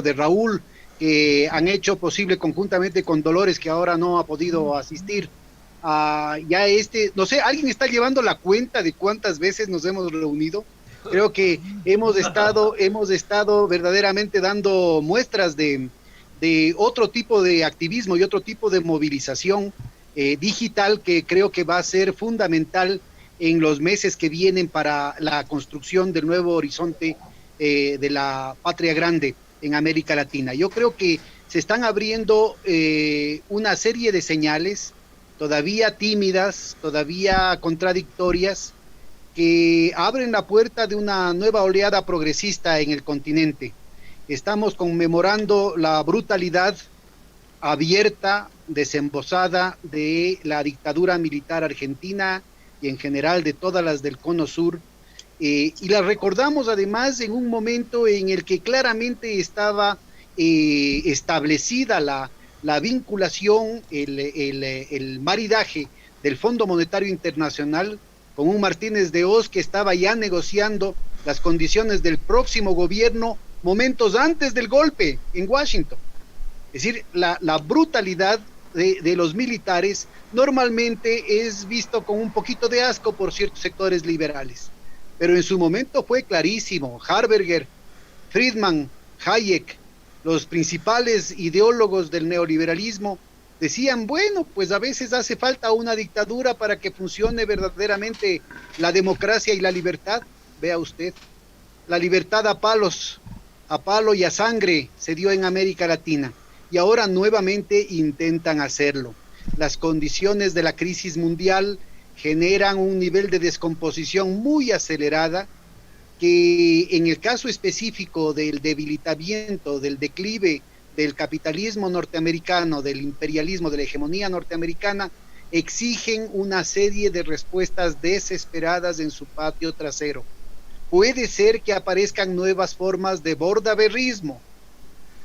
de Raúl, que han hecho posible conjuntamente con Dolores, que ahora no ha podido asistir. Ya no sé, ¿alguien está llevando la cuenta de cuántas veces nos hemos reunido? Creo que hemos estado verdaderamente dando muestras de otro tipo de activismo y otro tipo de movilización digital que creo que va a ser fundamental en los meses que vienen para la construcción del nuevo horizonte de la patria grande en América Latina. Yo creo que se están abriendo una serie de señales todavía tímidas, todavía contradictorias, que abren la puerta de una nueva oleada progresista en el continente. Estamos conmemorando la brutalidad abierta, desembosada de la dictadura militar argentina y en general de todas las del Cono Sur, y la recordamos además en un momento en el que claramente estaba establecida la vinculación, el maridaje del Fondo Monetario Internacional con un Martínez de Hoz que estaba ya negociando las condiciones del próximo gobierno momentos antes del golpe en Washington. Es decir, la brutalidad de los militares normalmente es visto con un poquito de asco por ciertos sectores liberales, pero en su momento fue clarísimo. Harberger, Friedman, Hayek, los principales ideólogos del neoliberalismo, decían, bueno, pues a veces hace falta una dictadura para que funcione verdaderamente la democracia y la libertad. Vea usted, la libertad a palo y a sangre se dio en América Latina y ahora nuevamente intentan hacerlo. Las condiciones de la crisis mundial generan un nivel de descomposición muy acelerada que en el caso específico del debilitamiento, del declive del capitalismo norteamericano, del imperialismo, de la hegemonía norteamericana, exigen una serie de respuestas desesperadas en su patio trasero. Puede ser que aparezcan nuevas formas de bordaberrismo,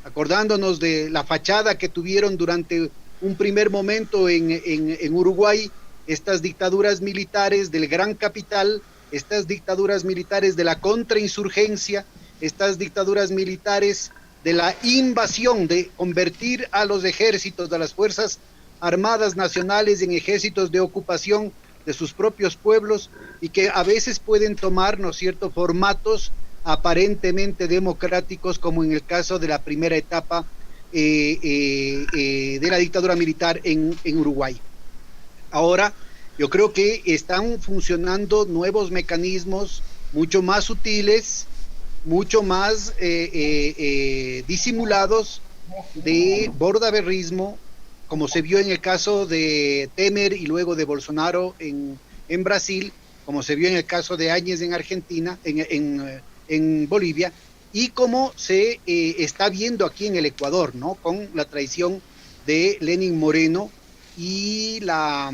acordándonos de la fachada que tuvieron durante un primer momento en Uruguay, estas dictaduras militares del gran capital, estas dictaduras militares de la contrainsurgencia, estas dictaduras militares de la invasión, de convertir a los ejércitos, a las fuerzas armadas nacionales en ejércitos de ocupación de sus propios pueblos y que a veces pueden tomar, ¿no es cierto?, formatos aparentemente democráticos, como en el caso de la primera etapa de la dictadura militar en Uruguay. Ahora, yo creo que están funcionando nuevos mecanismos mucho más sutiles, mucho más disimulados de bordaberrismo, como se vio en el caso de Temer y luego de Bolsonaro en Brasil, como se vio en el caso de Áñez en Argentina, en Bolivia, y como se está viendo aquí en el Ecuador, ¿no? Con la traición de Lenín Moreno y la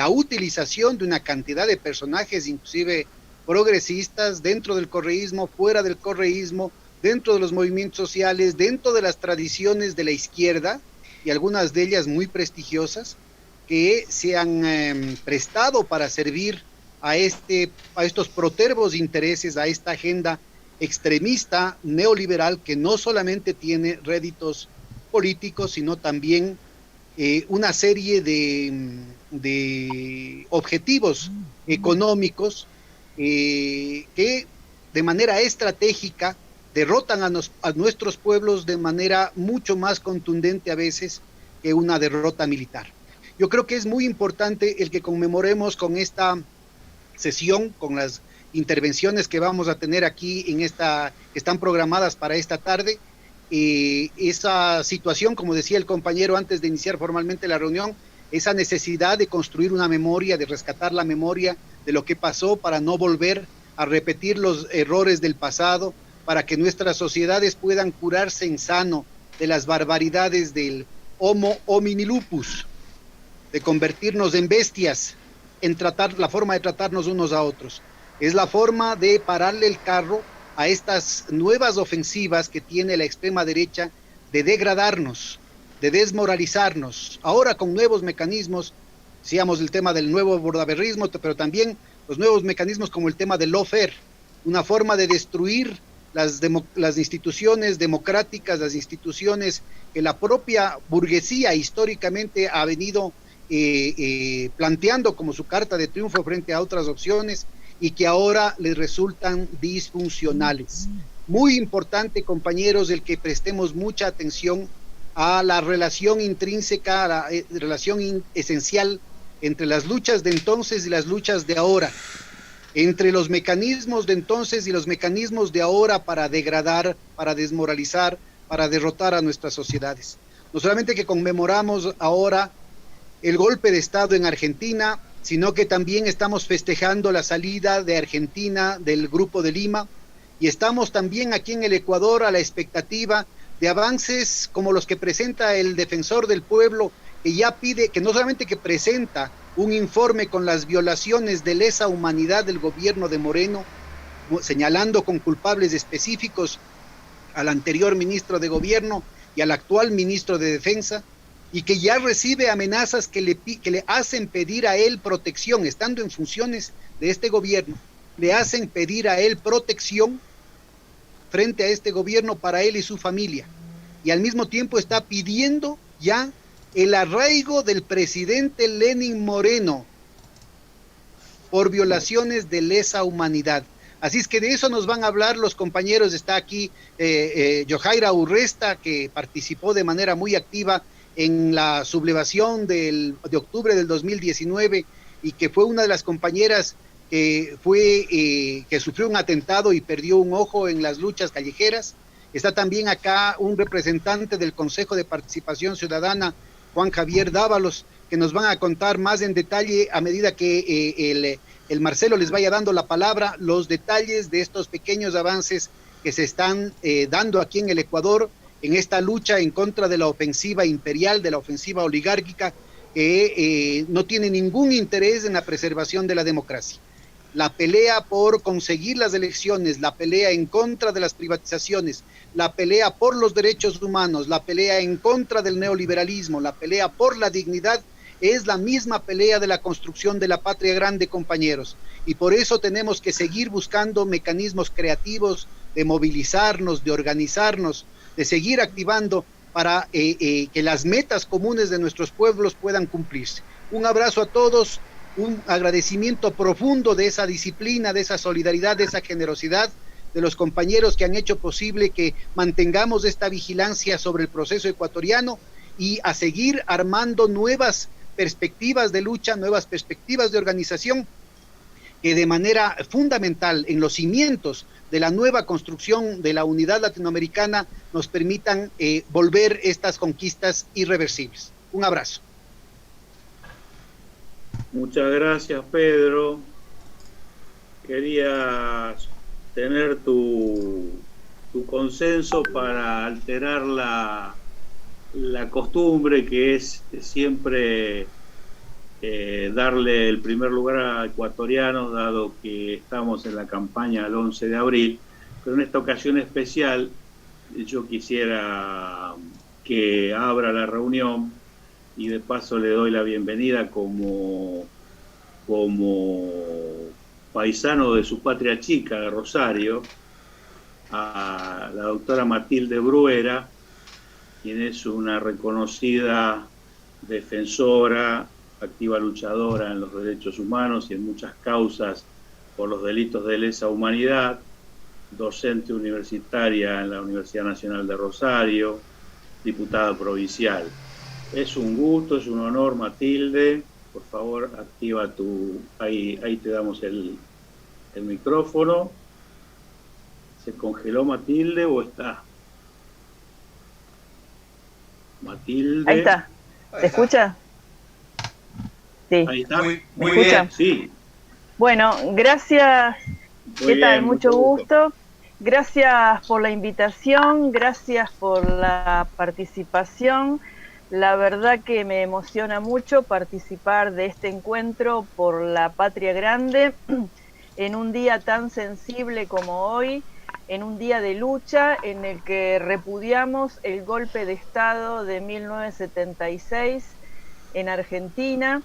utilización de una cantidad de personajes, inclusive progresistas, dentro del correísmo, fuera del correísmo, dentro de los movimientos sociales, dentro de las tradiciones de la izquierda, y algunas de ellas muy prestigiosas, que se han prestado para servir a estos protervos intereses, a esta agenda extremista neoliberal que no solamente tiene réditos políticos, sino también una serie de objetivos económicos que de manera estratégica derrotan a nuestros pueblos de manera mucho más contundente a veces que una derrota militar. Yo creo que es muy importante el que conmemoremos con esta sesión, con las intervenciones que vamos a tener aquí que están programadas para esta tarde, esa situación, como decía el compañero antes de iniciar formalmente la reunión, esa necesidad de construir una memoria, de rescatar la memoria de lo que pasó para no volver a repetir los errores del pasado, para que nuestras sociedades puedan curarse en sano de las barbaridades del Homo homini lupus, de convertirnos en bestias, en la forma de tratarnos unos a otros. Es la forma de pararle el carro a estas nuevas ofensivas que tiene la extrema derecha de degradarnos, de desmoralizarnos, ahora con nuevos mecanismos, decíamos el tema del nuevo bordaberrismo, pero también los nuevos mecanismos como el tema del lawfare, una forma de destruir las instituciones democráticas, las instituciones que la propia burguesía históricamente ha venido planteando como su carta de triunfo frente a otras opciones y que ahora les resultan disfuncionales. Muy importante, compañeros, el que prestemos mucha atención a la relación intrínseca, a la relación esencial entre las luchas de entonces y las luchas de ahora, entre los mecanismos de entonces y los mecanismos de ahora para degradar, para desmoralizar, para derrotar a nuestras sociedades. No solamente que conmemoramos ahora el golpe de Estado en Argentina, sino que también estamos festejando la salida de Argentina del Grupo de Lima, y estamos también aquí en el Ecuador a la expectativa de avances como los que presenta el Defensor del Pueblo, que ya pide, que no solamente que presenta un informe con las violaciones de lesa humanidad del gobierno de Moreno, señalando con culpables específicos al anterior ministro de Gobierno y al actual ministro de Defensa, y que ya recibe amenazas que le hacen pedir a él protección, estando en funciones de este gobierno, le hacen pedir a él protección frente a este gobierno para él y su familia, y al mismo tiempo está pidiendo ya el arraigo del presidente Lenín Moreno por violaciones de lesa humanidad. Así es que de eso nos van a hablar los compañeros. Está aquí Yojaira Urresta, que participó de manera muy activa en la sublevación de octubre del 2019 y que fue una de las compañeras que sufrió un atentado y perdió un ojo en las luchas callejeras. Está también acá un representante del Consejo de Participación Ciudadana, Juan Javier Dávalos, que nos van a contar más en detalle a medida que el Marcelo les vaya dando la palabra, los detalles de estos pequeños avances que se están dando aquí en el Ecuador en esta lucha en contra de la ofensiva imperial, de la ofensiva oligárquica, que no tiene ningún interés en la preservación de la democracia. La pelea por conseguir las elecciones, la pelea en contra de las privatizaciones, la pelea por los derechos humanos, la pelea en contra del neoliberalismo, la pelea por la dignidad, es la misma pelea de la construcción de la patria grande, compañeros. Y por eso tenemos que seguir buscando mecanismos creativos de movilizarnos, de organizarnos, de seguir activando para que las metas comunes de nuestros pueblos puedan cumplirse. Un abrazo a todos, un agradecimiento profundo de esa disciplina, de esa solidaridad, de esa generosidad de los compañeros que han hecho posible que mantengamos esta vigilancia sobre el proceso ecuatoriano y a seguir armando nuevas perspectivas de lucha, nuevas perspectivas de organización que de manera fundamental en los cimientos de la nueva construcción de la unidad latinoamericana nos permitan volver estas conquistas irreversibles. Un abrazo. Muchas gracias, Pedro. Quería tener tu consenso para alterar la costumbre que es siempre darle el primer lugar a ecuatorianos, dado que estamos en la campaña del 11 de abril, pero en esta ocasión especial yo quisiera que abra la reunión y de paso le doy la bienvenida como paisano de su patria chica, de Rosario, a la doctora Matilde Bruera, quien es una reconocida defensora, activa luchadora en los derechos humanos y en muchas causas por los delitos de lesa humanidad, docente universitaria en la Universidad Nacional de Rosario, diputada provincial. Es un gusto, es un honor, Matilde. Por favor, activa ahí te damos el micrófono. ¿Se congeló Matilde o está? Matilde. Ahí está. ¿Se escucha? Sí. Ahí está. Muy bien. Sí. Bueno, gracias. ¿Qué tal? Mucho gusto. Gracias por la invitación, gracias por la participación. La verdad que me emociona mucho participar de este encuentro por la patria grande en un día tan sensible como hoy, en un día de lucha en el que repudiamos el golpe de Estado de 1976 en Argentina,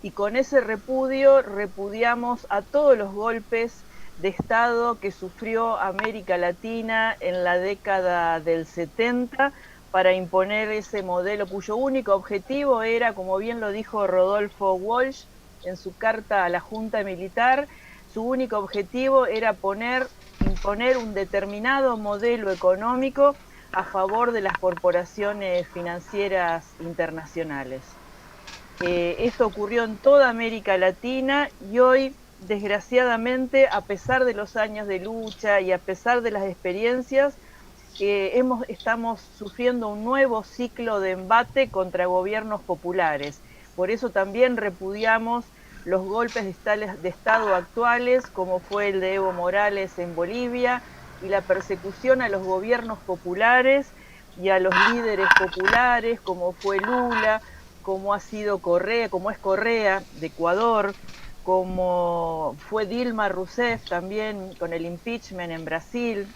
y con ese repudio repudiamos a todos los golpes de Estado que sufrió América Latina en la década del 70 para imponer ese modelo cuyo único objetivo era, como bien lo dijo Rodolfo Walsh en su carta a la Junta Militar, su único objetivo era imponer un determinado modelo económico a favor de las corporaciones financieras internacionales. Esto ocurrió en toda América Latina y hoy, desgraciadamente, a pesar de los años de lucha y a pesar de las experiencias, estamos sufriendo un nuevo ciclo de embate contra gobiernos populares. Por eso también repudiamos los golpes de Estado actuales, como fue el de Evo Morales en Bolivia, y la persecución a los gobiernos populares y a los líderes populares, como fue Lula, como ha sido Correa, como es Correa de Ecuador, como fue Dilma Rousseff también con el impeachment en Brasil,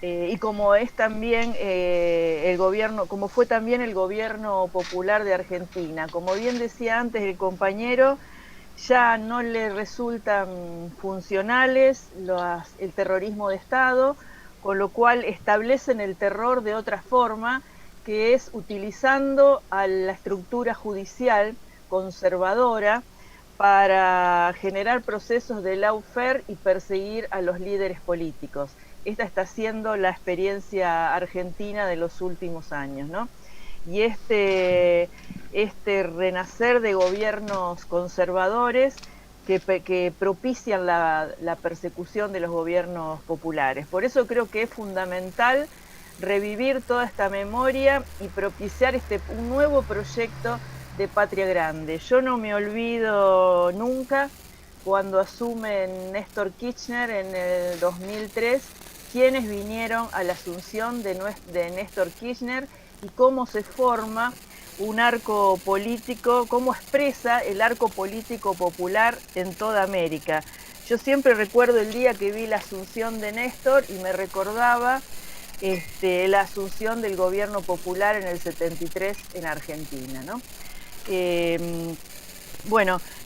y como es también el gobierno, como fue también el gobierno popular de Argentina. Como bien decía antes el compañero, ya no le resultan funcionales el terrorismo de Estado, con lo cual establecen el terror de otra forma, que es utilizando a la estructura judicial conservadora para generar procesos de lawfare y perseguir a los líderes políticos. Esta está siendo la experiencia argentina de los últimos años, ¿no? Y este renacer de gobiernos conservadores que propician la persecución de los gobiernos populares. Por eso creo que es fundamental revivir toda esta memoria y propiciar un nuevo proyecto de Patria Grande. Yo no me olvido nunca cuando asume Néstor Kirchner en el 2003, quienes vinieron a la asunción de Néstor Kirchner y cómo se forma un arco político, cómo expresa el arco político popular en toda América. Yo siempre recuerdo el día que vi la asunción de Néstor y me recordaba la asunción del gobierno popular en el 73 en Argentina, ¿no?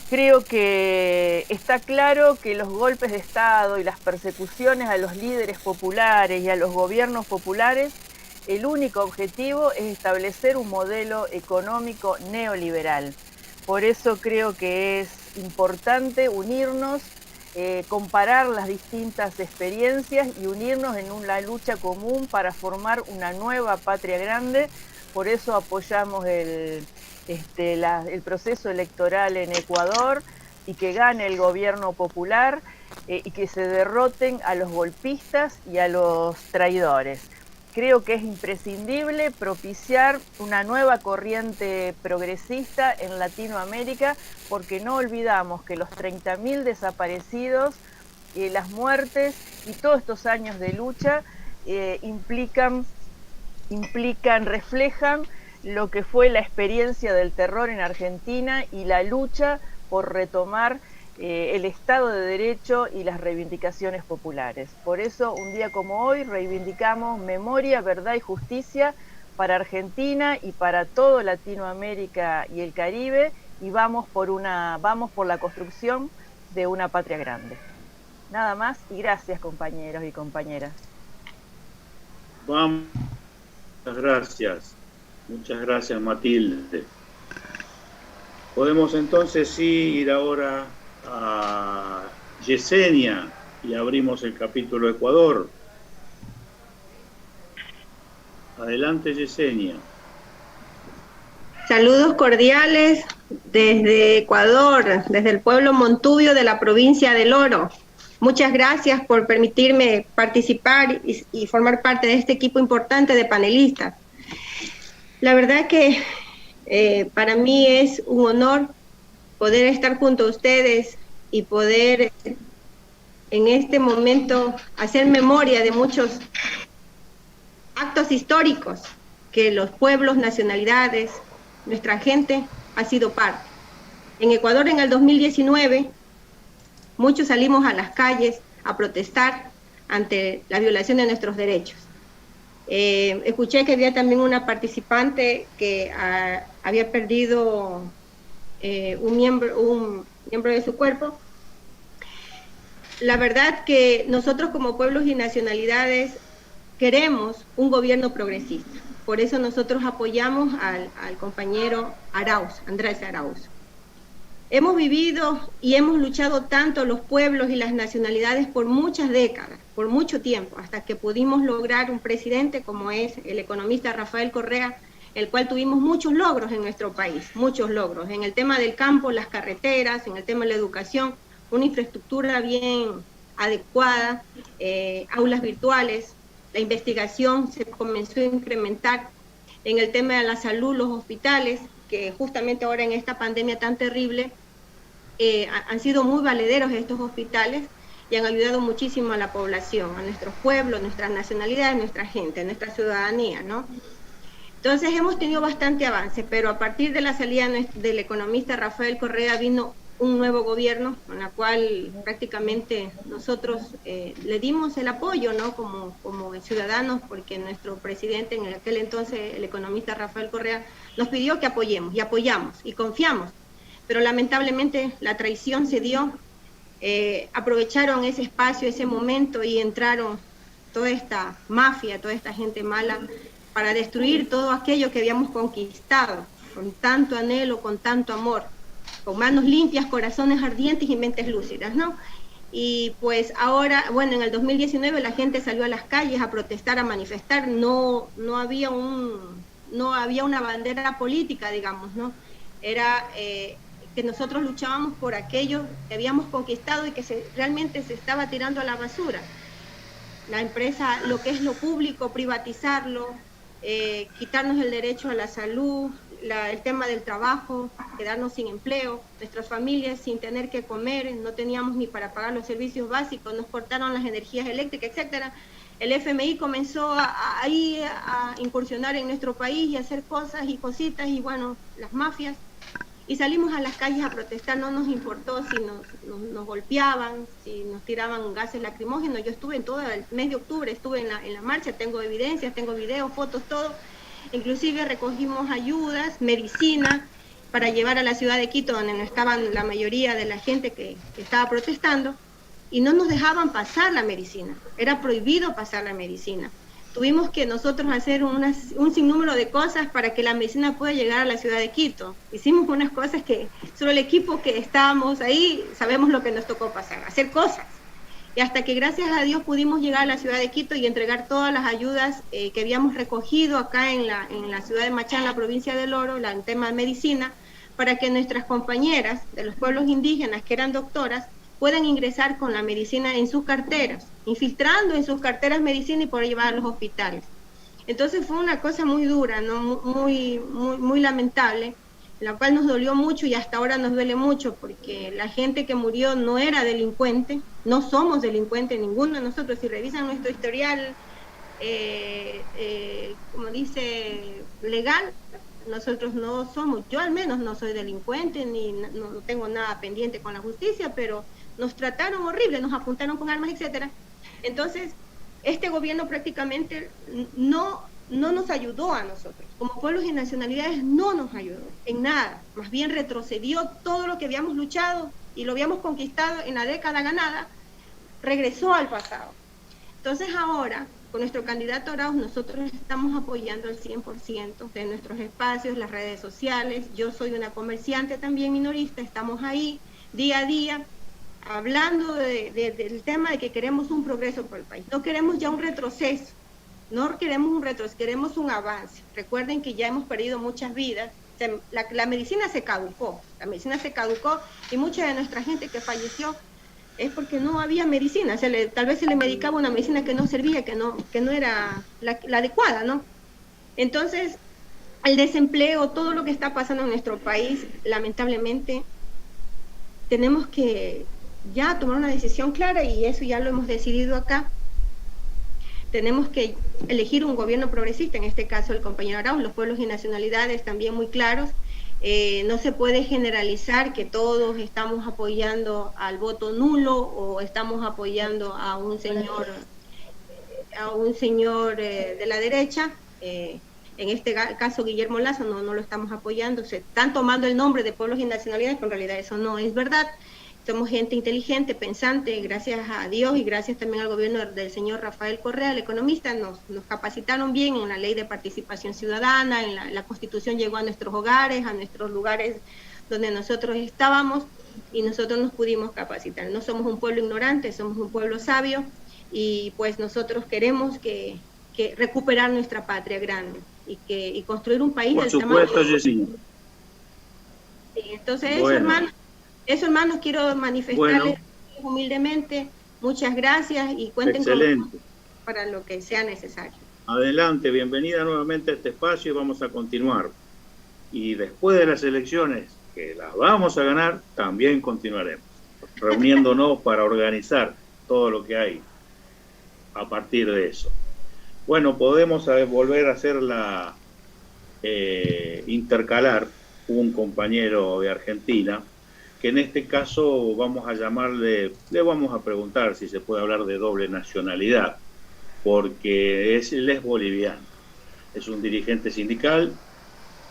Creo que está claro que los golpes de Estado y las persecuciones a los líderes populares y a los gobiernos populares, el único objetivo es establecer un modelo económico neoliberal. Por eso creo que es importante unirnos, comparar las distintas experiencias y unirnos en una lucha común para formar una nueva patria grande. Por eso apoyamos el proceso electoral en Ecuador y que gane el gobierno popular y que se derroten a los golpistas y a los traidores. Creo que es imprescindible propiciar una nueva corriente progresista en Latinoamérica, porque no olvidamos que los 30.000 desaparecidos, las muertes y todos estos años de lucha reflejan lo que fue la experiencia del terror en Argentina y la lucha por retomar el Estado de Derecho y las reivindicaciones populares. Por eso, un día como hoy, reivindicamos memoria, verdad y justicia para Argentina y para todo Latinoamérica y el Caribe, y vamos por la construcción de una patria grande. Nada más, y gracias, compañeros y compañeras. Vamos. Muchas gracias, Matilde. Podemos entonces ir ahora a Yesenia y abrimos el capítulo Ecuador. Adelante, Yesenia. Saludos cordiales desde Ecuador, desde el pueblo Montubio de la provincia del Oro. Muchas gracias por permitirme participar y formar parte de este equipo importante de panelistas. La verdad que para mí es un honor poder estar junto a ustedes y poder en este momento hacer memoria de muchos actos históricos que los pueblos, nacionalidades, nuestra gente ha sido parte. En Ecuador en el 2019 muchos salimos a las calles a protestar ante la violación de nuestros derechos. Escuché que había también una participante que había perdido un miembro de su cuerpo. la verdad que nosotros como pueblos y nacionalidades queremos un gobierno progresista. Por eso nosotros apoyamos al compañero Arauz, Andrés Arauz. Hemos vivido y hemos luchado tanto los pueblos y las nacionalidades por muchas décadas, por mucho tiempo, hasta que pudimos lograr un presidente como es el economista Rafael Correa, el cual tuvimos muchos logros en nuestro país, muchos logros, en el tema del campo, las carreteras, en el tema de la educación, una infraestructura bien adecuada, aulas virtuales, la investigación se comenzó a incrementar, en el tema de la salud, los hospitales, que justamente ahora en esta pandemia tan terrible han sido muy valederos estos hospitales y han ayudado muchísimo a la población, a nuestros pueblos, nuestras nacionalidades, nuestra gente, nuestra ciudadanía, ¿no? Entonces hemos tenido bastante avance, pero a partir de la salida del economista Rafael Correa vino un nuevo gobierno, con la cual prácticamente nosotros le dimos el apoyo, ¿no? Como ciudadanos, porque nuestro presidente en aquel entonces, el economista Rafael Correa, nos pidió que apoyemos, y apoyamos, y confiamos, pero lamentablemente la traición se dio, aprovecharon ese espacio, ese momento, y entraron toda esta mafia, toda esta gente mala, para destruir todo aquello que habíamos conquistado, con tanto anhelo, con tanto amor, con manos limpias, corazones ardientes y mentes lúcidas, ¿no? Y pues ahora, bueno, en el 2019 la gente salió a las calles a protestar, a manifestar, no había una bandera política, digamos, ¿no? Era que nosotros luchábamos por aquello que habíamos conquistado y que realmente se estaba tirando a la basura. La empresa, lo que es lo público, privatizarlo, quitarnos el derecho a la salud, el tema del trabajo, quedarnos sin empleo, nuestras familias sin tener que comer, no teníamos ni para pagar los servicios básicos, nos cortaron las energías eléctricas, etcétera. El FMI comenzó a incursionar en nuestro país y a hacer cosas y cositas, y bueno, las mafias, y salimos a las calles a protestar, no nos importó si nos golpeaban, si nos tiraban gases lacrimógenos. Yo estuve en todo el mes de octubre, estuve en la marcha, tengo evidencias, tengo videos, fotos, todo. Inclusive recogimos ayudas, medicina, para llevar a la ciudad de Quito, donde no estaban la mayoría de la gente que estaba protestando, y no nos dejaban pasar la medicina, era prohibido pasar la medicina. Tuvimos que nosotros hacer un sinnúmero de cosas para que la medicina pueda llegar a la ciudad de Quito. Hicimos unas cosas que solo el equipo que estábamos ahí sabemos lo que nos tocó pasar, hacer cosas. Y hasta que gracias a Dios pudimos llegar a la ciudad de Quito y entregar todas las ayudas que habíamos recogido acá en la ciudad de Machán, la provincia del Oro, en tema de medicina, para que nuestras compañeras de los pueblos indígenas que eran doctoras puedan ingresar con la medicina en sus carteras, infiltrando en sus carteras medicina y poder llevar a los hospitales. Entonces fue una cosa muy dura, ¿no? muy lamentable, la cual nos dolió mucho y hasta ahora nos duele mucho, porque la gente que murió no era delincuente, no somos delincuentes ninguno de nosotros. Si revisan nuestro historial, como dice, legal, nosotros no somos, yo al menos no soy delincuente, ni no tengo nada pendiente con la justicia, pero nos trataron horrible, nos apuntaron con armas, etcétera. Entonces, este gobierno prácticamente no nos ayudó a nosotros, como pueblos y nacionalidades no nos ayudó en nada, más bien retrocedió todo lo que habíamos luchado y lo habíamos conquistado en la década ganada, regresó al pasado. Entonces ahora, con nuestro candidato Arauz, nosotros estamos apoyando al 100% de nuestros espacios, las redes sociales. Yo soy una comerciante también minorista, estamos ahí día a día, hablando del tema de que queremos un progreso por el país. No queremos ya un retroceso, no queremos un retroceso, queremos un avance. Recuerden que ya hemos perdido muchas vidas, la medicina se caducó, y mucha de nuestra gente que falleció es porque no había medicina, tal vez se le medicaba una medicina que no servía, que no era la adecuada, ¿no? Entonces, el desempleo, todo lo que está pasando en nuestro país, lamentablemente, tenemos que ya tomar una decisión clara, y eso ya lo hemos decidido acá. Tenemos que elegir un gobierno progresista, en este caso el compañero Arauz, los pueblos y nacionalidades también muy claros. No se puede generalizar que todos estamos apoyando al voto nulo o estamos apoyando a un señor de la derecha. En este caso Guillermo Lazo no lo estamos apoyando, se están tomando el nombre de pueblos y nacionalidades, pero en realidad eso no es verdad. somos gente inteligente, pensante, gracias a Dios y gracias también al gobierno del señor Rafael Correa, el economista, nos capacitaron bien en la ley de participación ciudadana, en la Constitución llegó a nuestros hogares, a nuestros lugares donde nosotros estábamos, y nosotros nos pudimos capacitar. No somos un pueblo ignorante, somos un pueblo sabio, y pues nosotros queremos que recuperar nuestra patria grande y construir un país del tamaño. Por supuesto, Jessy. Sí, entonces bueno. Eso, hermanos, quiero manifestarles humildemente. Muchas gracias y cuenten con nosotros para lo que sea necesario. Adelante, bienvenida nuevamente a este espacio y vamos a continuar. Y después de las elecciones, que las vamos a ganar, también continuaremos, reuniéndonos para organizar todo lo que hay a partir de eso. Bueno, podemos volver a hacerla intercalar un compañero de Argentina, que en este caso vamos a llamarle, le vamos a preguntar si se puede hablar de doble nacionalidad, porque él es boliviano, es un dirigente sindical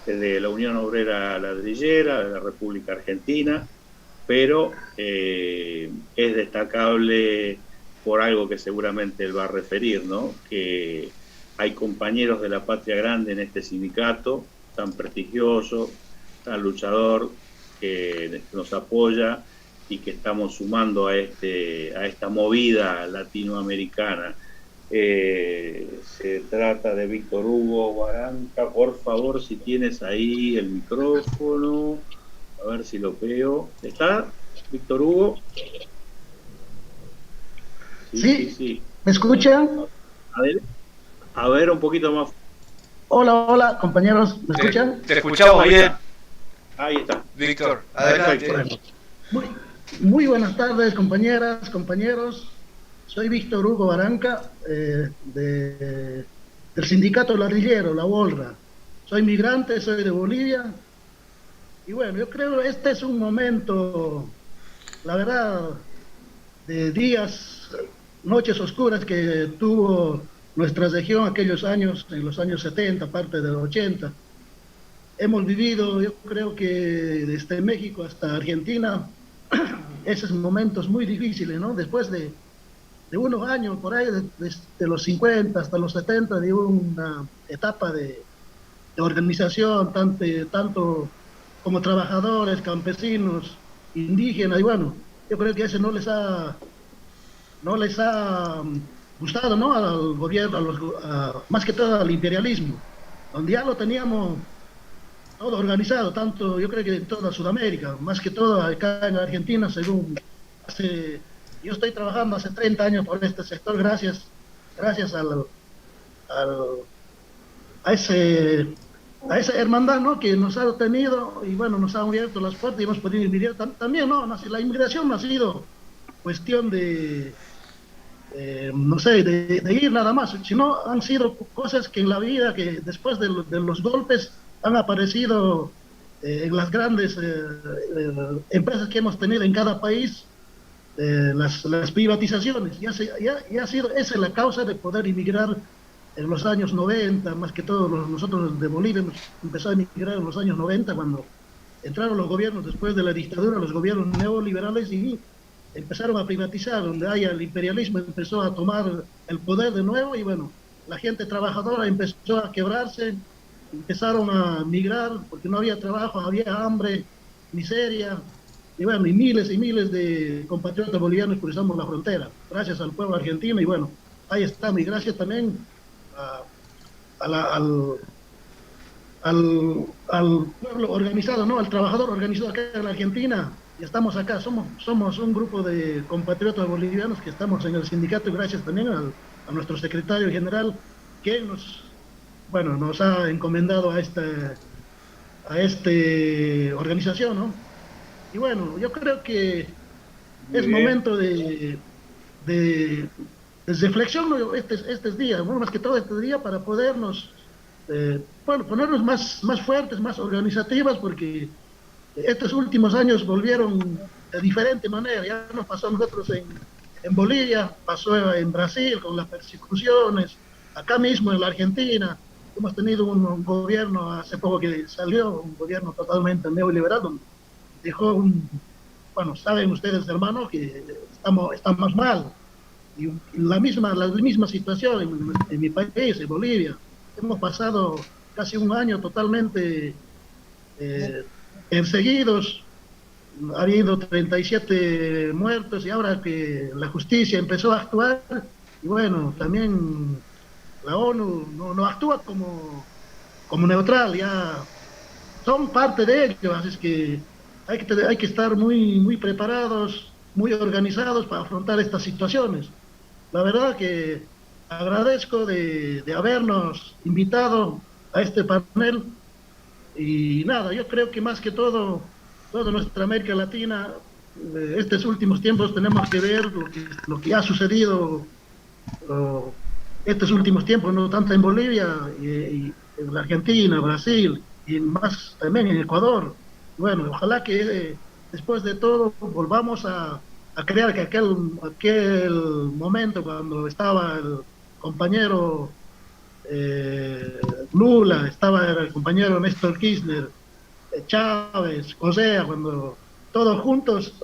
de la Unión Obrera Ladrillera de la República Argentina, pero es destacable por algo que seguramente él va a referir, ¿no? Que hay compañeros de la Patria Grande en este sindicato tan prestigioso, tan luchador, que nos apoya y que estamos sumando a esta movida latinoamericana. Se trata de Víctor Hugo Baranca. Por favor, si tienes ahí el micrófono, a ver si lo veo. ¿Está Víctor Hugo? Sí. ¿Me escuchan? A ver, un poquito más. Hola, compañeros, ¿me escuchan? Te escuchamos bien. Ahí está. Víctor, adelante. Muy buenas tardes, compañeras, compañeros. Soy Víctor Hugo Baranca, del sindicato ladrillero, La Bolra. Soy migrante, soy de Bolivia. Y bueno, yo creo que este es un momento, la verdad, de días, noches oscuras que tuvo nuestra región aquellos años, en los años 70, parte de los 80. Hemos vivido, yo creo que desde México hasta Argentina, esos momentos muy difíciles, ¿no? Después de unos años, por ahí, de los 50 hasta los 70, de una etapa de organización, tanto como trabajadores, campesinos, indígenas, y bueno, yo creo que eso no les ha gustado, ¿no? Al gobierno, más que todo al imperialismo, donde ya lo teníamos todo organizado, tanto yo creo que en toda Sudamérica, más que todo acá en Argentina, yo estoy trabajando hace 30 años por este sector, gracias a esa hermandad, ¿no? Que nos ha tenido y bueno, nos ha abierto las puertas y hemos podido vivir también, ¿no? La inmigración no ha sido cuestión de ir nada más, sino han sido cosas que en la vida, que después de los golpes han aparecido en las grandes empresas que hemos tenido en cada país, las privatizaciones. Ya ha sido esa la causa de poder inmigrar en los años 90, más que todo nosotros de Bolivia hemos empezado a emigrar en los años 90, cuando entraron los gobiernos después de la dictadura, los gobiernos neoliberales, y empezaron a privatizar, donde el imperialismo empezó a tomar el poder de nuevo, y bueno, la gente trabajadora empezó a quebrarse, empezaron a migrar porque no había trabajo, había hambre, miseria, y bueno, y miles de compatriotas bolivianos cruzamos la frontera, gracias al pueblo argentino, y bueno, ahí estamos, y gracias también al pueblo organizado, ¿no? Al trabajador organizado acá en la Argentina, y estamos acá, somos un grupo de compatriotas bolivianos que estamos en el sindicato, y gracias también a nuestro secretario general, que nos ha encomendado a esta organización, ¿no? Y bueno, yo creo que es momento de reflexión, ¿no? Estos días, ¿no? Más que todo este día, para podernos, ponernos más fuertes, más organizativas, porque estos últimos años volvieron de diferente manera. Ya nos pasó a nosotros en Bolivia, pasó en Brasil con las persecuciones, acá mismo en la Argentina. Hemos tenido un gobierno hace poco que salió, un gobierno totalmente neoliberal, donde dejó bueno, saben ustedes, hermano, que estamos mal. Y la misma situación en mi país, en Bolivia. Hemos pasado casi un año totalmente perseguidos. Ha habido 37 muertos y ahora que la justicia empezó a actuar, y bueno, también la ONU no actúa como neutral, ya son parte de ello, así es que hay que estar muy preparados, muy organizados para afrontar estas situaciones. La verdad que agradezco de habernos invitado a este panel y nada, yo creo que más que todo, toda nuestra América Latina, estos últimos tiempos tenemos que ver lo que ha sucedido estos últimos tiempos, no tanto en Bolivia y en la Argentina, Brasil y más también en Ecuador. Bueno, ojalá que después de todo volvamos a crear que aquel momento cuando estaba el compañero Lula, estaba el compañero Néstor Kirchner, Chávez, Correa, cuando todos juntos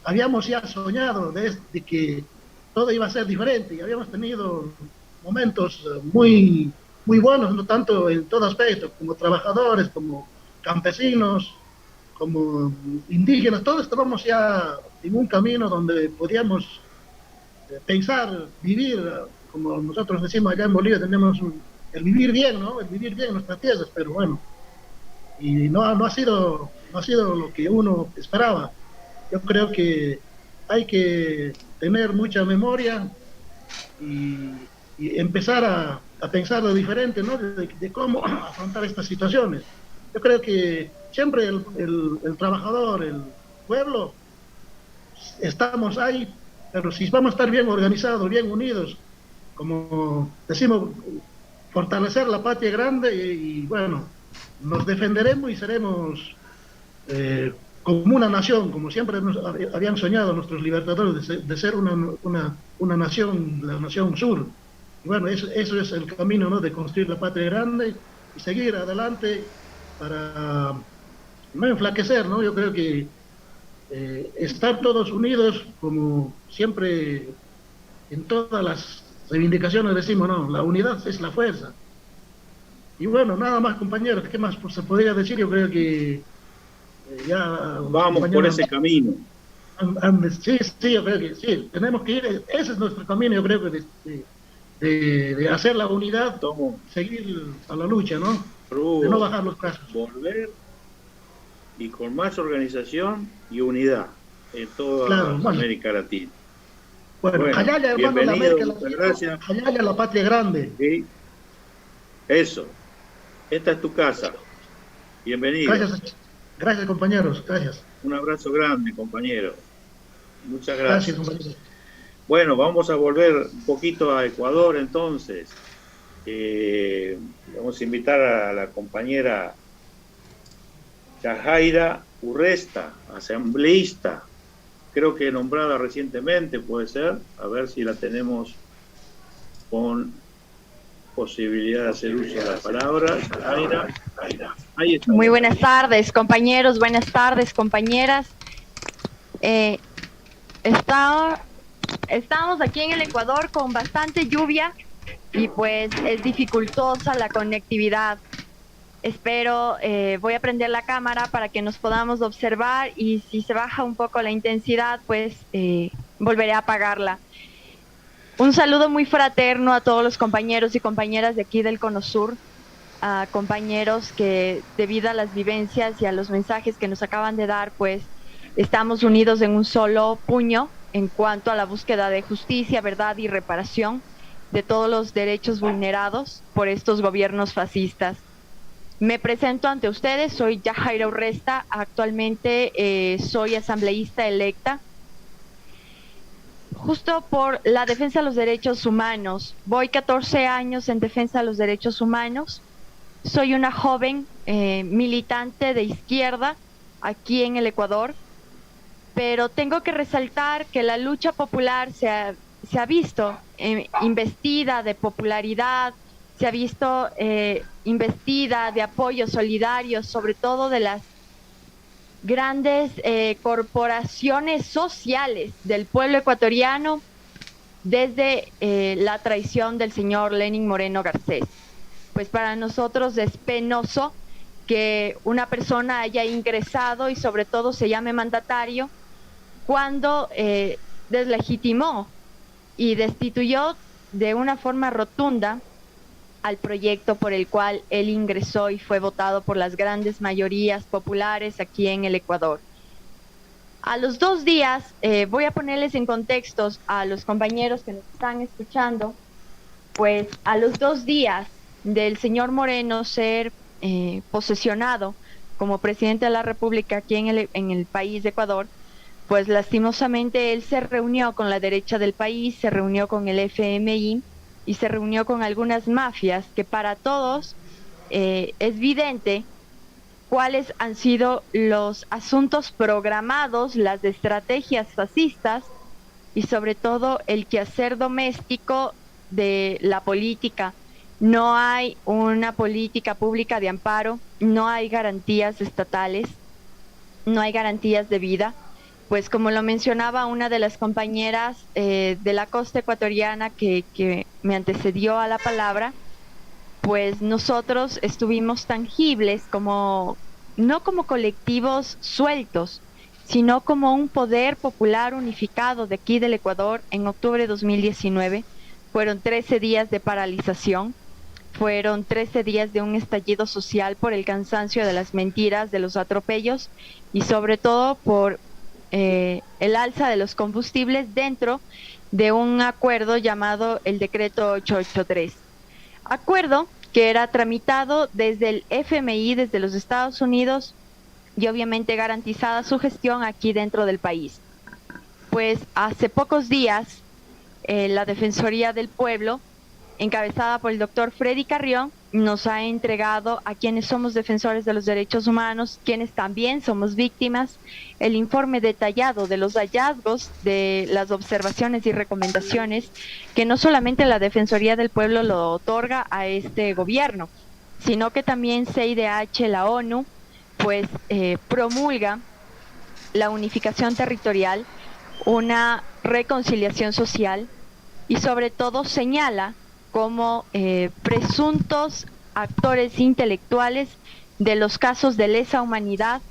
habíamos ya soñado de que todo iba a ser diferente y habíamos tenido momentos muy buenos, no tanto en todo aspecto, como trabajadores, como campesinos, como indígenas, todos estábamos ya en un camino donde podíamos pensar, vivir, como nosotros decimos allá en Bolivia, tenemos el vivir bien, ¿no? El vivir bien en nuestras tierras, pero bueno, y no ha sido lo que uno esperaba. Yo creo que hay que tener mucha memoria y empezar a pensar de diferente, ¿no? De cómo afrontar estas situaciones. Yo creo que siempre el trabajador, el pueblo, estamos ahí, pero si vamos a estar bien organizados, bien unidos, como decimos, fortalecer la patria grande y bueno, nos defenderemos y seremos como una nación, como siempre habían soñado nuestros libertadores, de ser una nación, la nación sur. Y bueno, eso es el camino, ¿no? De construir la patria grande y seguir adelante para no enflaquecer, ¿no? Yo creo que estar todos unidos, como siempre en todas las reivindicaciones decimos, no, la unidad es la fuerza. Y bueno, nada más, compañeros, ¿qué más se podría decir? Yo creo que ya... Vamos por ese camino. Sí, yo creo que sí, tenemos que ir, ese es nuestro camino, yo creo que de hacer la unidad, seguir a la lucha, ¿no? De no bajar los brazos. Volver y con más organización y unidad en toda América Latina. Bueno, allá ya, hermano, la América Latina, gracias. Allá ya la patria grande. Sí. Eso, esta es tu casa. Bienvenido. Gracias, compañeros, gracias. Un abrazo grande, compañero. Muchas gracias. Gracias, compañero. Bueno, vamos a volver un poquito a Ecuador entonces. Vamos a invitar a la compañera Yajaira Urresta, asambleísta, creo que nombrada recientemente, puede ser, a ver si la tenemos con posibilidad de hacer uso de la palabra. Yajaira, ahí está. Muy buenas tardes, compañeros, buenas tardes, compañeras. Estamos aquí en el Ecuador con bastante lluvia y pues es dificultosa la conectividad. Espero, voy a prender la cámara para que nos podamos observar y si se baja un poco la intensidad, pues volveré a apagarla. Un saludo muy fraterno a todos los compañeros y compañeras de aquí del Cono Sur, a compañeros que debido a las vivencias y a los mensajes que nos acaban de dar, pues estamos unidos en un solo puño en cuanto a la búsqueda de justicia, verdad y reparación de todos los derechos vulnerados por estos gobiernos fascistas. Me presento ante ustedes, soy Yajaira Urresta, actualmente soy asambleísta electa, justo por la defensa de los derechos humanos. Voy 14 años en defensa de los derechos humanos, soy una joven militante de izquierda aquí en el Ecuador, pero tengo que resaltar que la lucha popular se ha visto investida de popularidad, se ha visto investida de apoyo solidario, sobre todo de las grandes corporaciones sociales del pueblo ecuatoriano desde la traición del señor Lenín Moreno Garcés. Pues para nosotros es penoso que una persona haya ingresado y sobre todo se llame mandatario cuando deslegitimó y destituyó de una forma rotunda al proyecto por el cual él ingresó y fue votado por las grandes mayorías populares aquí en el Ecuador. A los 2 días, voy a ponerles en contextos a los compañeros que nos están escuchando, pues a los 2 días del señor Moreno ser posesionado como presidente de la República aquí en el país de Ecuador, pues lastimosamente él se reunió con la derecha del país, se reunió con el FMI y se reunió con algunas mafias que para todos es evidente cuáles han sido los asuntos programados, las estrategias fascistas y sobre todo el quehacer doméstico de la política. No hay una política pública de amparo, no hay garantías estatales, no hay garantías de vida. Pues como lo mencionaba una de las compañeras de la costa ecuatoriana que me antecedió a la palabra, pues nosotros estuvimos tangibles como, no como colectivos sueltos, sino como un poder popular unificado de aquí del Ecuador en octubre de 2019. Fueron 13 días de paralización, fueron 13 días de un estallido social por el cansancio de las mentiras, de los atropellos y sobre todo por el alza de los combustibles dentro de un acuerdo llamado el decreto 883. Acuerdo que era tramitado desde el FMI, desde los Estados Unidos y obviamente garantizada su gestión aquí dentro del país. Pues hace pocos días la Defensoría del Pueblo, encabezada por el doctor Freddy Carrión, nos ha entregado a quienes somos defensores de los derechos humanos, quienes también somos víctimas, el informe detallado de los hallazgos, de las observaciones y recomendaciones que no solamente la Defensoría del Pueblo lo otorga a este gobierno, sino que también CIDH, la ONU, pues promulga la unificación territorial, una reconciliación social y sobre todo señala como presuntos actores intelectuales de los casos de lesa humanidad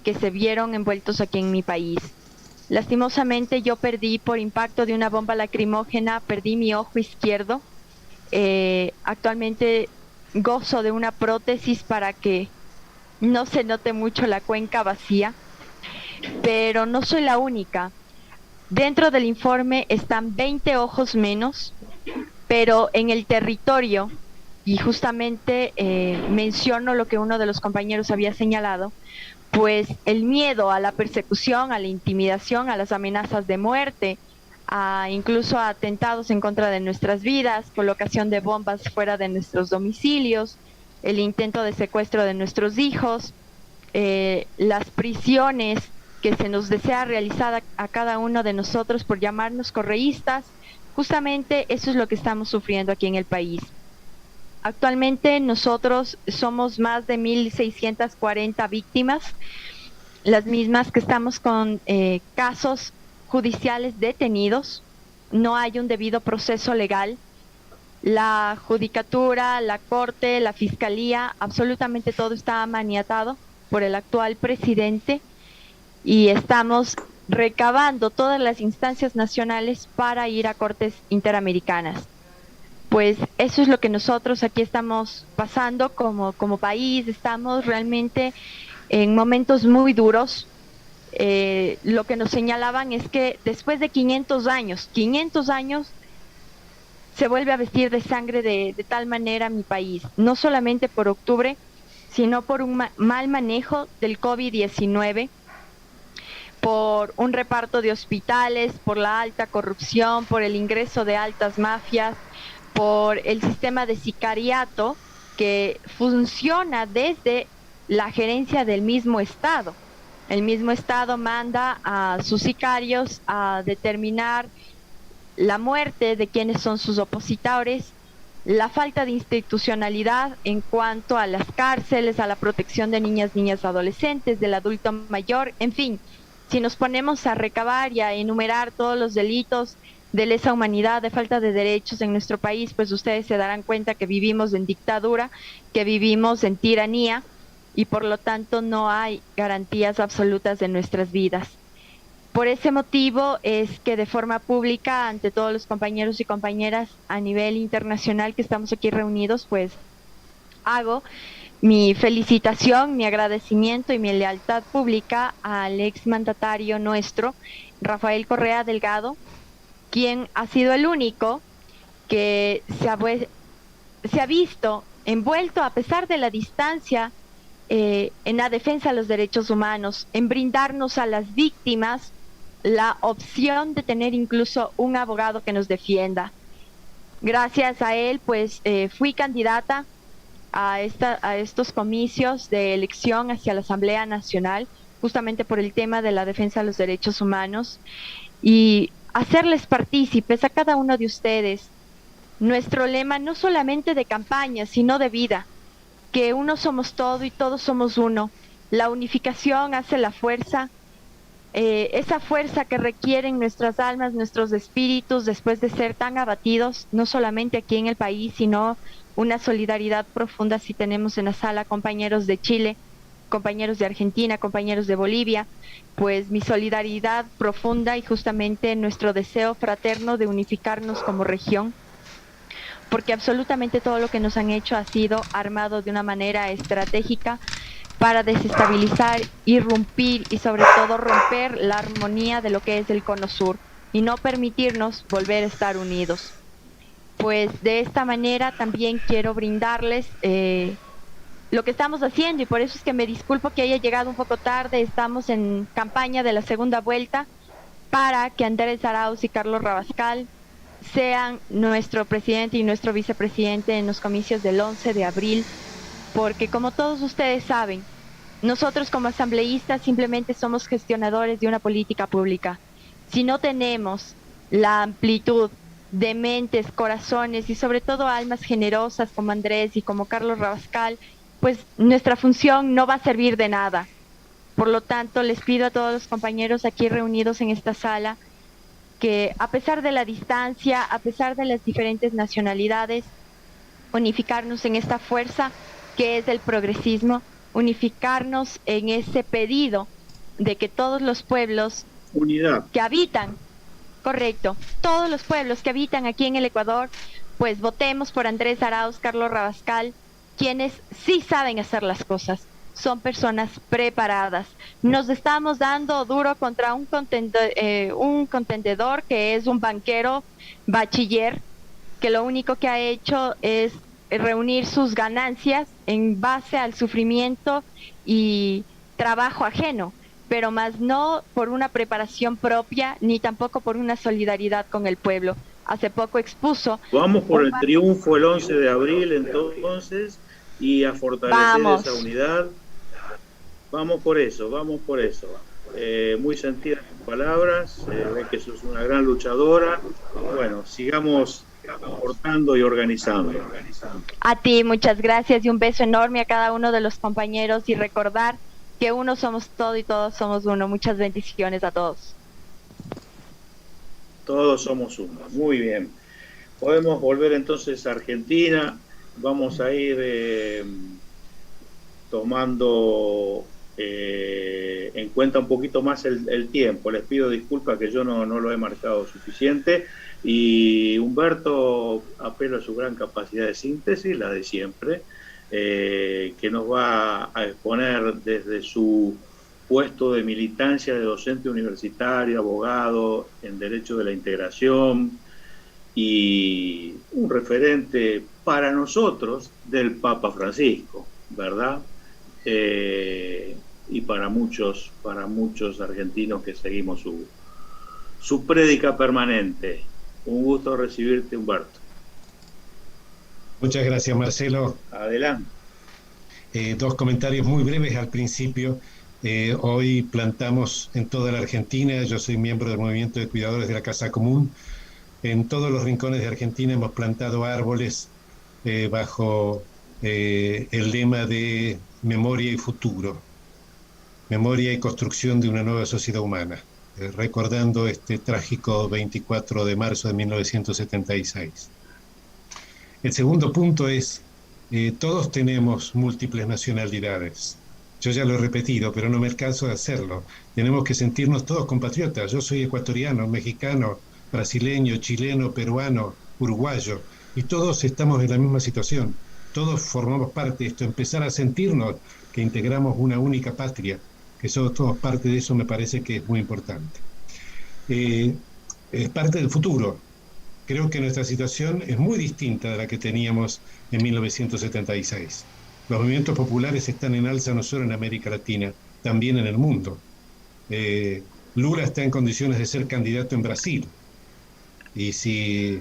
que se vieron envueltos aquí en mi país. Lastimosamente yo perdí por impacto de una bomba lacrimógena, perdí mi ojo izquierdo. Actualmente gozo de una prótesis para que no se note mucho la cuenca vacía, pero no soy la única. Dentro del informe están 20 ojos menos, pero en el territorio, y justamente menciono lo que uno de los compañeros había señalado, pues el miedo a la persecución, a la intimidación, a las amenazas de muerte, incluso a atentados en contra de nuestras vidas, colocación de bombas fuera de nuestros domicilios, el intento de secuestro de nuestros hijos, las prisiones que se nos desea realizar a cada uno de nosotros por llamarnos correístas. Justamente eso es lo que estamos sufriendo aquí en el país. Actualmente nosotros somos más de 1.640 víctimas, las mismas que estamos con casos judiciales detenidos. No hay un debido proceso legal. La judicatura, la corte, la fiscalía, absolutamente todo está maniatado por el actual presidente y estamos recabando todas las instancias nacionales para ir a cortes interamericanas. Pues eso es lo que nosotros aquí estamos pasando como país. Estamos realmente en momentos muy duros. Lo que nos señalaban es que después de 500 años, se vuelve a vestir de sangre de tal manera mi país, no solamente por octubre, sino por un mal manejo del COVID-19, por un reparto de hospitales, por la alta corrupción, por el ingreso de altas mafias, por el sistema de sicariato que funciona desde la gerencia del mismo Estado. El mismo Estado manda a sus sicarios a determinar la muerte de quienes son sus opositores, la falta de institucionalidad en cuanto a las cárceles, a la protección de niñas, adolescentes, del adulto mayor, en fin, si nos ponemos a recabar y a enumerar todos los delitos de lesa humanidad, de falta de derechos en nuestro país, pues ustedes se darán cuenta que vivimos en dictadura, que vivimos en tiranía y por lo tanto no hay garantías absolutas de nuestras vidas. Por ese motivo es que de forma pública, ante todos los compañeros y compañeras a nivel internacional que estamos aquí reunidos, pues hago mi felicitación, mi agradecimiento y mi lealtad pública al exmandatario nuestro, Rafael Correa Delgado, quien ha sido el único que se ha visto envuelto, a pesar de la distancia, en la defensa de los derechos humanos, en brindarnos a las víctimas la opción de tener incluso un abogado que nos defienda. Gracias a él, pues fui candidata a estos comicios de elección hacia la Asamblea Nacional, justamente por el tema de la defensa de los derechos humanos, y hacerles partícipes a cada uno de ustedes nuestro lema, no solamente de campaña, sino de vida, que uno somos todo y todos somos uno. La unificación hace la fuerza, esa fuerza que requieren nuestras almas, nuestros espíritus, después de ser tan abatidos, no solamente aquí en el país, sino una solidaridad profunda si tenemos en la sala compañeros de Chile, compañeros de Argentina, compañeros de Bolivia, pues mi solidaridad profunda y justamente nuestro deseo fraterno de unificarnos como región, porque absolutamente todo lo que nos han hecho ha sido armado de una manera estratégica para desestabilizar, irrumpir y sobre todo romper la armonía de lo que es el Cono Sur y no permitirnos volver a estar unidos. Pues de esta manera también quiero brindarles lo que estamos haciendo, y por eso es que me disculpo que haya llegado un poco tarde. Estamos en campaña de la segunda vuelta para que Andrés Arauz y Carlos Rabascal sean nuestro presidente y nuestro vicepresidente en los comicios del 11 de abril, porque como todos ustedes saben, nosotros como asambleístas simplemente somos gestionadores de una política pública. Si no tenemos la amplitud de mentes, corazones y sobre todo almas generosas como Andrés y como Carlos Rabascal, pues nuestra función no va a servir de nada. Por lo tanto, les pido a todos los compañeros aquí reunidos en esta sala que, a pesar de la distancia, a pesar de las diferentes nacionalidades, unificarnos en esta fuerza que es el progresismo, unificarnos en ese pedido de que todos los pueblos que habitan, correcto, todos los pueblos que habitan aquí en el Ecuador, pues votemos por Andrés Arauz, Carlos Rabascal, quienes sí saben hacer las cosas, son personas preparadas. Nos estamos dando duro contra un contendedor que es un banquero bachiller, que lo único que ha hecho es reunir sus ganancias en base al sufrimiento y trabajo ajeno, pero más no por una preparación propia, ni tampoco por una solidaridad con el pueblo. Hace poco expuso... Vamos por el triunfo el 11 de abril entonces, y a fortalecer esa unidad. Vamos por eso, vamos por eso. Muy sentidas tus palabras, ve que sos una gran luchadora. Bueno, sigamos aportando y organizando. A ti, muchas gracias y un beso enorme a cada uno de los compañeros, y recordar que uno somos todo y todos somos uno. Muchas bendiciones a todos. Todos somos uno. Muy bien. Podemos volver entonces a Argentina. Vamos a ir tomando en cuenta un poquito más el tiempo. Les pido disculpas que yo no lo he marcado suficiente. Y Humberto, apelo a su gran capacidad de síntesis, la de siempre, que nos va a exponer desde su puesto de militancia de docente universitario, abogado en Derecho de la Integración y un referente para nosotros del Papa Francisco, ¿verdad? Y para muchos argentinos que seguimos su prédica permanente. Un gusto recibirte, Humberto. Muchas gracias, Marcelo. Adelante. Dos comentarios muy breves al principio. Hoy plantamos en toda la Argentina, yo soy miembro del Movimiento de Cuidadores de la Casa Común, en todos los rincones de Argentina hemos plantado árboles bajo el lema de memoria y futuro, memoria y construcción de una nueva sociedad humana, recordando este trágico 24 de marzo de 1976. El segundo punto es, todos tenemos múltiples nacionalidades. Yo ya lo he repetido, pero no me alcanzo de hacerlo. Tenemos que sentirnos todos compatriotas. Yo soy ecuatoriano, mexicano, brasileño, chileno, peruano, uruguayo, y todos estamos en la misma situación. Todos formamos parte de esto, empezar a sentirnos que integramos una única patria, que somos todos parte de eso, me parece que es muy importante. Es parte del futuro. Creo que nuestra situación es muy distinta de la que teníamos en 1976. Los movimientos populares están en alza no solo en América Latina, también en el mundo. Lula está en condiciones de ser candidato en Brasil. Y si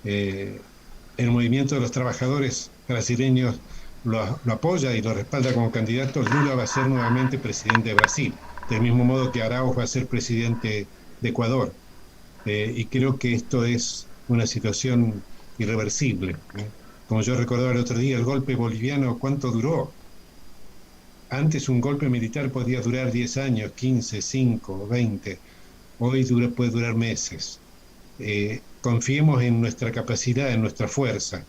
el movimiento de los trabajadores brasileños lo apoya y lo respalda como candidato, Lula va a ser nuevamente presidente de Brasil, del mismo modo que Arauz va a ser presidente de Ecuador. Y creo que esto es una situación irreversible. Como yo recordaba el otro día, el golpe boliviano, ¿cuánto duró? Antes un golpe militar podía durar 10 años, 15, 5, 20. Hoy puede durar meses. Confiemos en nuestra capacidad, en nuestra fuerza.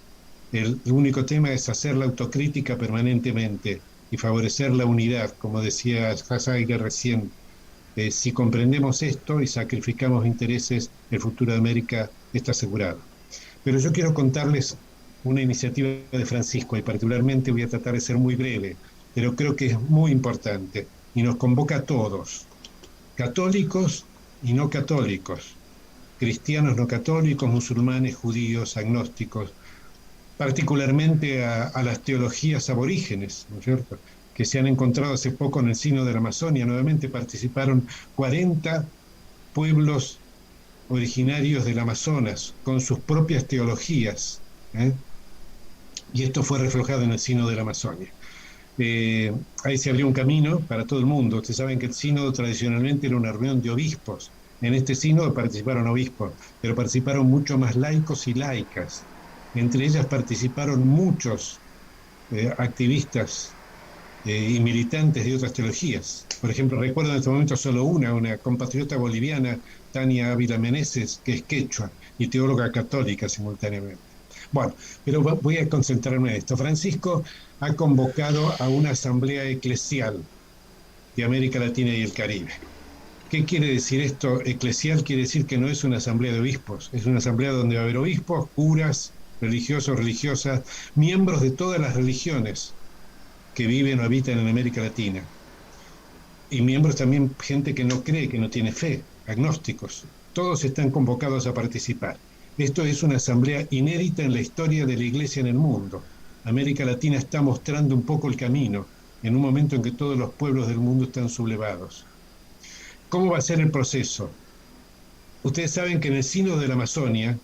El único tema es hacer la autocrítica permanentemente y favorecer la unidad, como decía Hasegawa recién. Si comprendemos esto y sacrificamos intereses, el futuro de América está asegurado. Pero yo quiero contarles una iniciativa de Francisco, y particularmente voy a tratar de ser muy breve, pero creo que es muy importante y nos convoca a todos, católicos y no católicos, cristianos no católicos, musulmanes, judíos, agnósticos, particularmente a las teologías aborígenes, ¿no es cierto?, que se han encontrado hace poco en el Sínodo de la Amazonia. Nuevamente participaron 40 pueblos originarios del Amazonas con sus propias teologías, y esto fue reflejado en el Sínodo de la Amazonia. Ahí se abrió un camino para todo el mundo. Ustedes saben que el sínodo tradicionalmente era una reunión de obispos. En este sínodo participaron obispos, pero participaron mucho más laicos y laicas. Entre ellas participaron muchos activistas y militantes de otras teologías. Por ejemplo, recuerdo en este momento solo una compatriota boliviana, Tania Ávila Meneses, que es quechua y teóloga católica simultáneamente. Bueno, pero voy a concentrarme en esto. Francisco ha convocado a una asamblea eclesial de América Latina y el Caribe. ¿Qué quiere decir esto? Eclesial quiere decir que no es una asamblea de obispos, es una asamblea donde va a haber obispos, curas, religiosos, religiosas, miembros de todas las religiones que viven o habitan en América Latina, y miembros también, gente que no cree, que no tiene fe, agnósticos. Todos están convocados a participar. Esto es una asamblea inédita en la historia de la Iglesia en el mundo. América Latina está mostrando un poco el camino, en un momento en que todos los pueblos del mundo están sublevados. ¿Cómo va a ser el proceso? Ustedes saben que en el Sínodo de la Amazonia,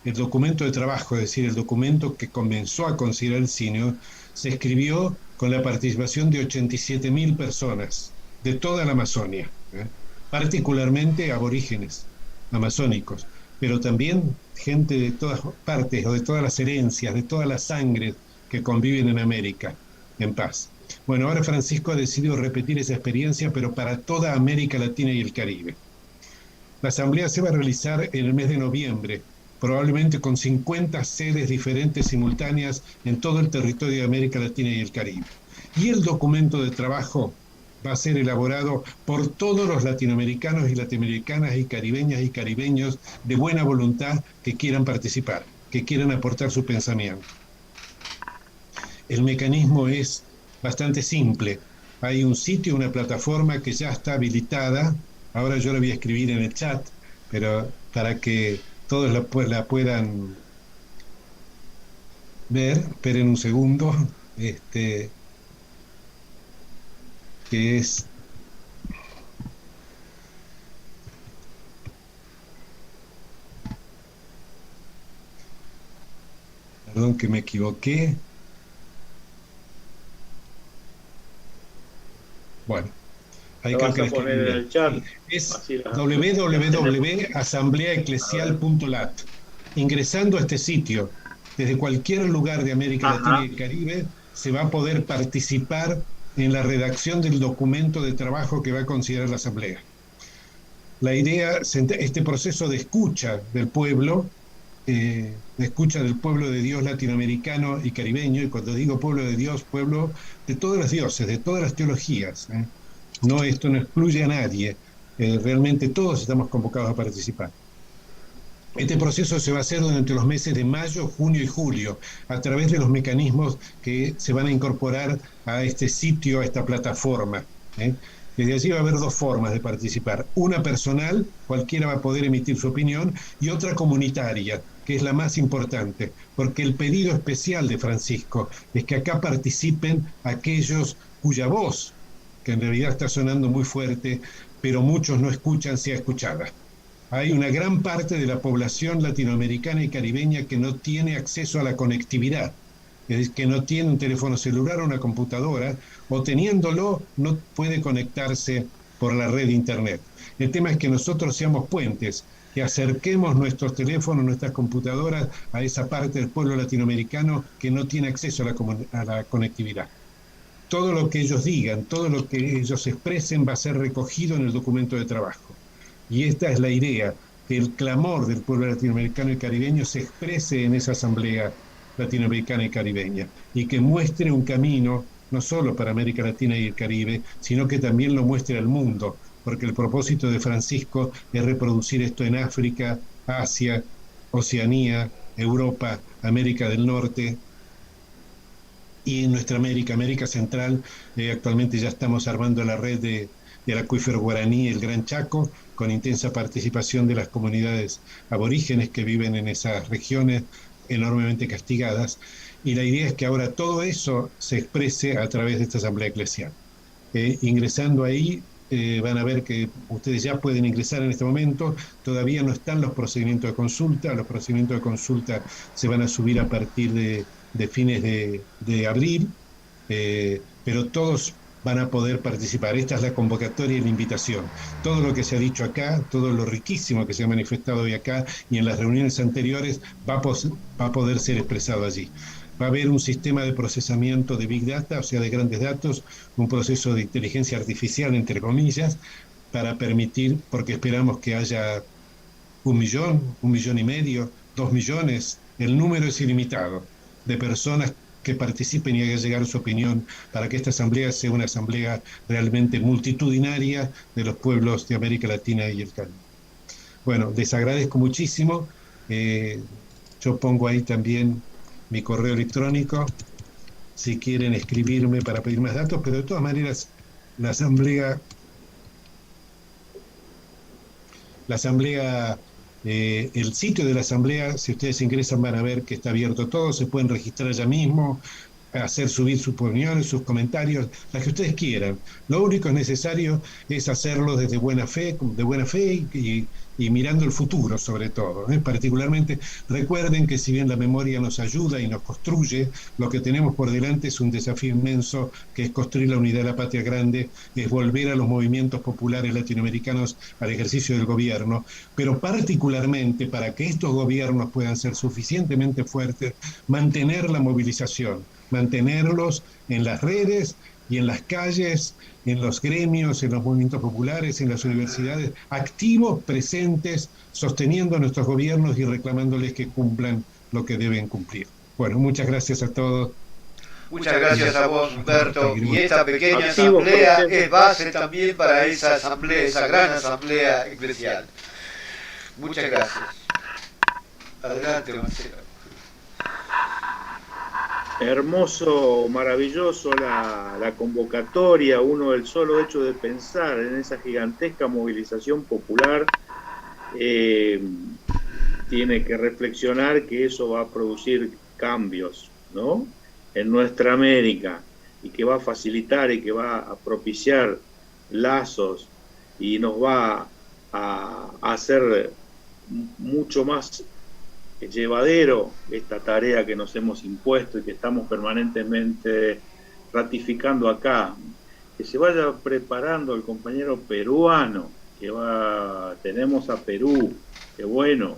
el documento de trabajo, es decir, el documento que comenzó a considerar el Sínodo, se escribió con la participación de 87.000 personas de toda la Amazonia, particularmente aborígenes amazónicos, pero también gente de todas partes o de todas las herencias, de todas las sangres que conviven en América en paz. Bueno, ahora Francisco ha decidido repetir esa experiencia, pero para toda América Latina y el Caribe. La asamblea se va a realizar en el mes de noviembre, probablemente con 50 sedes diferentes simultáneas en todo el territorio de América Latina y el Caribe. Y el documento de trabajo va a ser elaborado por todos los latinoamericanos y latinoamericanas y caribeños de buena voluntad que quieran participar, que quieran aportar su pensamiento. El mecanismo es bastante simple. Hay un sitio, una plataforma que ya está habilitada. Ahora yo lo voy a escribir en el chat, pero para que todos la puedan ver. Esperen un segundo. Que es perdón que me equivoqué. Bueno, ahí creo que poner en el chat. Es www.asambleaeclesial.lat. Ingresando a este sitio, desde cualquier lugar de América Latina y el Caribe, se va a poder participar en la redacción del documento de trabajo que va a considerar la Asamblea. La idea, este proceso de escucha del pueblo, de escucha del pueblo de Dios latinoamericano y caribeño, y cuando digo pueblo de Dios, pueblo de todos los dioses, de todas las teologías, no, esto no excluye a nadie, realmente todos estamos convocados a participar. Este proceso se va a hacer durante los meses de mayo, junio y julio, a través de los mecanismos que se van a incorporar a este sitio, a esta plataforma. Desde allí va a haber dos formas de participar. Una personal, cualquiera va a poder emitir su opinión, y otra comunitaria, que es la más importante, porque el pedido especial de Francisco es que acá participen aquellos cuya voz, que en realidad está sonando muy fuerte, pero muchos no escuchan, sea escuchada. Hay una gran parte de la población latinoamericana y caribeña que no tiene acceso a la conectividad, es que no tiene un teléfono celular o una computadora, o teniéndolo no puede conectarse por la red de internet. El tema es que nosotros seamos puentes, que acerquemos nuestros teléfonos, nuestras computadoras a esa parte del pueblo latinoamericano que no tiene acceso a la conectividad. Todo lo que ellos digan, todo lo que ellos expresen va a ser recogido en el documento de trabajo. Y esta es la idea, que el clamor del pueblo latinoamericano y caribeño se exprese en esa asamblea latinoamericana y caribeña, y que muestre un camino, no solo para América Latina y el Caribe, sino que también lo muestre al mundo, porque el propósito de Francisco es reproducir esto en África, Asia, Oceanía, Europa, América del Norte, y en nuestra América Central. Actualmente ya estamos armando la red del acuífero guaraní, el Gran Chaco, con intensa participación de las comunidades aborígenes que viven en esas regiones enormemente castigadas, y la idea es que ahora todo eso se exprese a través de esta asamblea eclesial. Ingresando ahí, van a ver que ustedes ya pueden ingresar en este momento, todavía no están los procedimientos de consulta se van a subir a partir de fines de abril, pero todos van a poder participar. Esta es la convocatoria y la invitación. Todo lo que se ha dicho acá, todo lo riquísimo que se ha manifestado hoy acá y en las reuniones anteriores va a poder ser expresado allí. Va a haber un sistema de procesamiento de Big Data, o sea, de grandes datos, un proceso de inteligencia artificial, entre comillas, para permitir, porque esperamos que haya 1 millón, 1,5 millones, 2 millones, el número es ilimitado de personas que participen y hagan llegar su opinión para que esta asamblea sea una asamblea realmente multitudinaria de los pueblos de América Latina y el Caribe. Bueno, les agradezco muchísimo. Yo pongo ahí también mi correo electrónico, si quieren escribirme para pedir más datos, pero de todas maneras la asamblea, el sitio de la asamblea, si ustedes ingresan van a ver que está abierto todo, se pueden registrar ya mismo, subir sus opiniones, sus comentarios, las que ustedes quieran. Lo único necesario es hacerlo desde buena fe, y mirando el futuro sobre todo. Particularmente recuerden que si bien la memoria nos ayuda y nos construye, lo que tenemos por delante es un desafío inmenso, que es construir la unidad de la patria grande, es volver a los movimientos populares latinoamericanos al ejercicio del gobierno, pero particularmente para que estos gobiernos puedan ser suficientemente fuertes, mantener la movilización, mantenerlos en las redes y en las calles, en los gremios, en los movimientos populares, en las universidades, activos, presentes, sosteniendo a nuestros gobiernos y reclamándoles que cumplan lo que deben cumplir. Bueno, muchas gracias a todos. Muchas gracias a vos, Humberto. Y esta pequeña asamblea es base también para esa asamblea, esa gran asamblea eclesial. Muchas gracias. Adelante, Marcelo. Hermoso, maravilloso la convocatoria, el solo hecho de pensar en esa gigantesca movilización popular, tiene que reflexionar que eso va a producir cambios, ¿no?, en nuestra América, y que va a facilitar y que va a propiciar lazos y nos va a hacer mucho más llevadero esta tarea que nos hemos impuesto y que estamos permanentemente ratificando acá. Que se vaya preparando el compañero peruano, tenemos a Perú, qué bueno,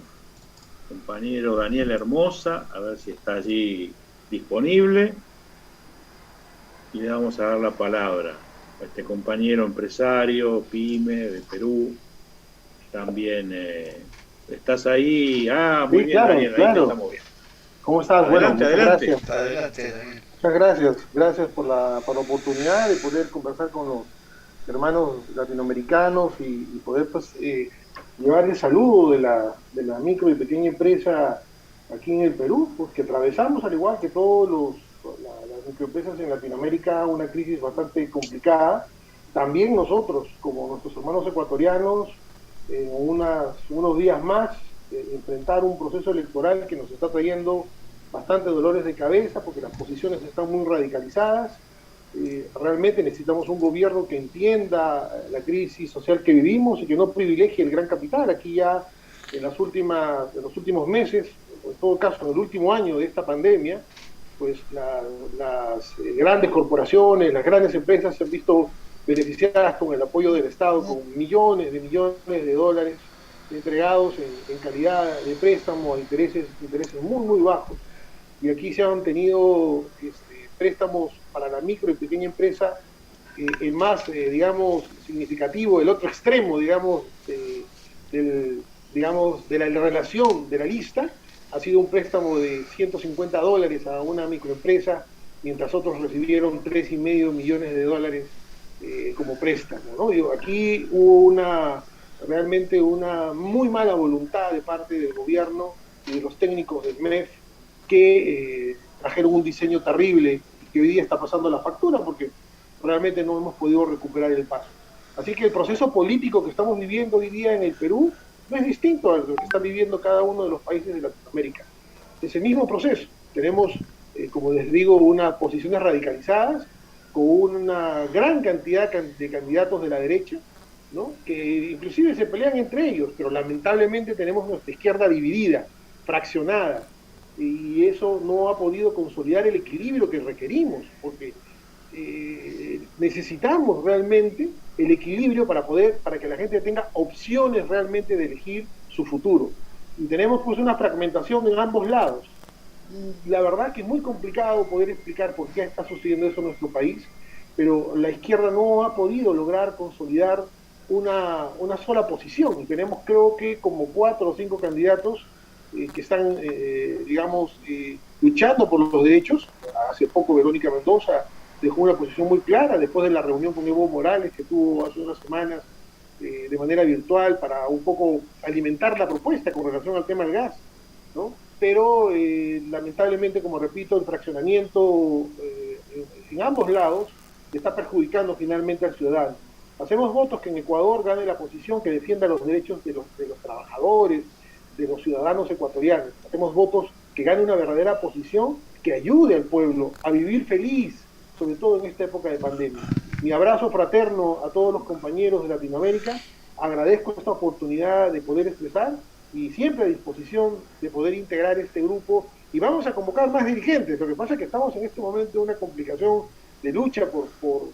compañero Daniel Hermosa, a ver si está allí disponible. Y le vamos a dar la palabra a este compañero empresario, pyme, de Perú. También, ¿estás ahí? Ah, muy Sí, bien, claro, Daniel, claro. ahí te estamos bien. ¿Cómo estás? Adelante, Bueno, adelante. gracias. Adelante, Daniel. Muchas gracias por la oportunidad de poder conversar con los hermanos latinoamericanos y poder pues, llevar el saludo de la micro y pequeña empresa aquí en el Perú, pues que atravesamos, al igual que todos las microempresas en Latinoamérica, una crisis bastante complicada. También nosotros, como nuestros hermanos ecuatorianos, en unos días más, enfrentar un proceso electoral que nos está trayendo bastante dolores de cabeza porque las posiciones están muy radicalizadas. Realmente necesitamos un gobierno que entienda la crisis social que vivimos y que no privilegie el gran capital. Aquí ya en los últimos meses, en todo caso en el último año de esta pandemia, pues las grandes corporaciones, las grandes empresas se han visto beneficiadas con el apoyo del Estado, con millones de dólares entregados en calidad de préstamo a intereses muy, muy bajos. Y aquí se han tenido préstamos para la micro y pequeña empresa, el más, digamos, significativo, el otro extremo, digamos, de la relación de la lista, ha sido un préstamo de $150 a una microempresa, mientras otros recibieron $3,5 millones como préstamo, ¿no? Digo, aquí hubo realmente una muy mala voluntad de parte del gobierno y de los técnicos del MEF que trajeron un diseño terrible y que hoy día está pasando la factura porque realmente no hemos podido recuperar el paso. Así que el proceso político que estamos viviendo hoy día en el Perú no es distinto a lo que están viviendo cada uno de los países de Latinoamérica. Es el mismo proceso. Tenemos, como les digo, unas posiciones radicalizadas, con una gran cantidad de candidatos de la derecha, ¿no? Que inclusive se pelean entre ellos, pero lamentablemente tenemos nuestra izquierda dividida, fraccionada, y eso no ha podido consolidar el equilibrio que requerimos, porque necesitamos realmente el equilibrio para que la gente tenga opciones realmente de elegir su futuro. Y tenemos pues una fragmentación en ambos lados. Y la verdad que es muy complicado poder explicar por qué está sucediendo eso en nuestro país, pero la izquierda no ha podido lograr consolidar una sola posición. Y tenemos, creo que, como 4 o 5 candidatos que están, digamos, luchando por los derechos. Hace poco Verónica Mendoza dejó una posición muy clara después de la reunión con Evo Morales que tuvo hace unas semanas de manera virtual para un poco alimentar la propuesta con relación al tema del gas, ¿no? Pero lamentablemente, como repito, el fraccionamiento en ambos lados está perjudicando finalmente al ciudadano. Hacemos votos que en Ecuador gane la posición que defienda los derechos de los trabajadores, de los ciudadanos ecuatorianos. Hacemos votos que gane una verdadera posición que ayude al pueblo a vivir feliz, sobre todo en esta época de pandemia. Mi abrazo fraterno a todos los compañeros de Latinoamérica. Agradezco esta oportunidad de poder expresar y siempre a disposición de poder integrar este grupo, y vamos a convocar más dirigentes. Lo que pasa es que estamos en este momento en una complicación de lucha por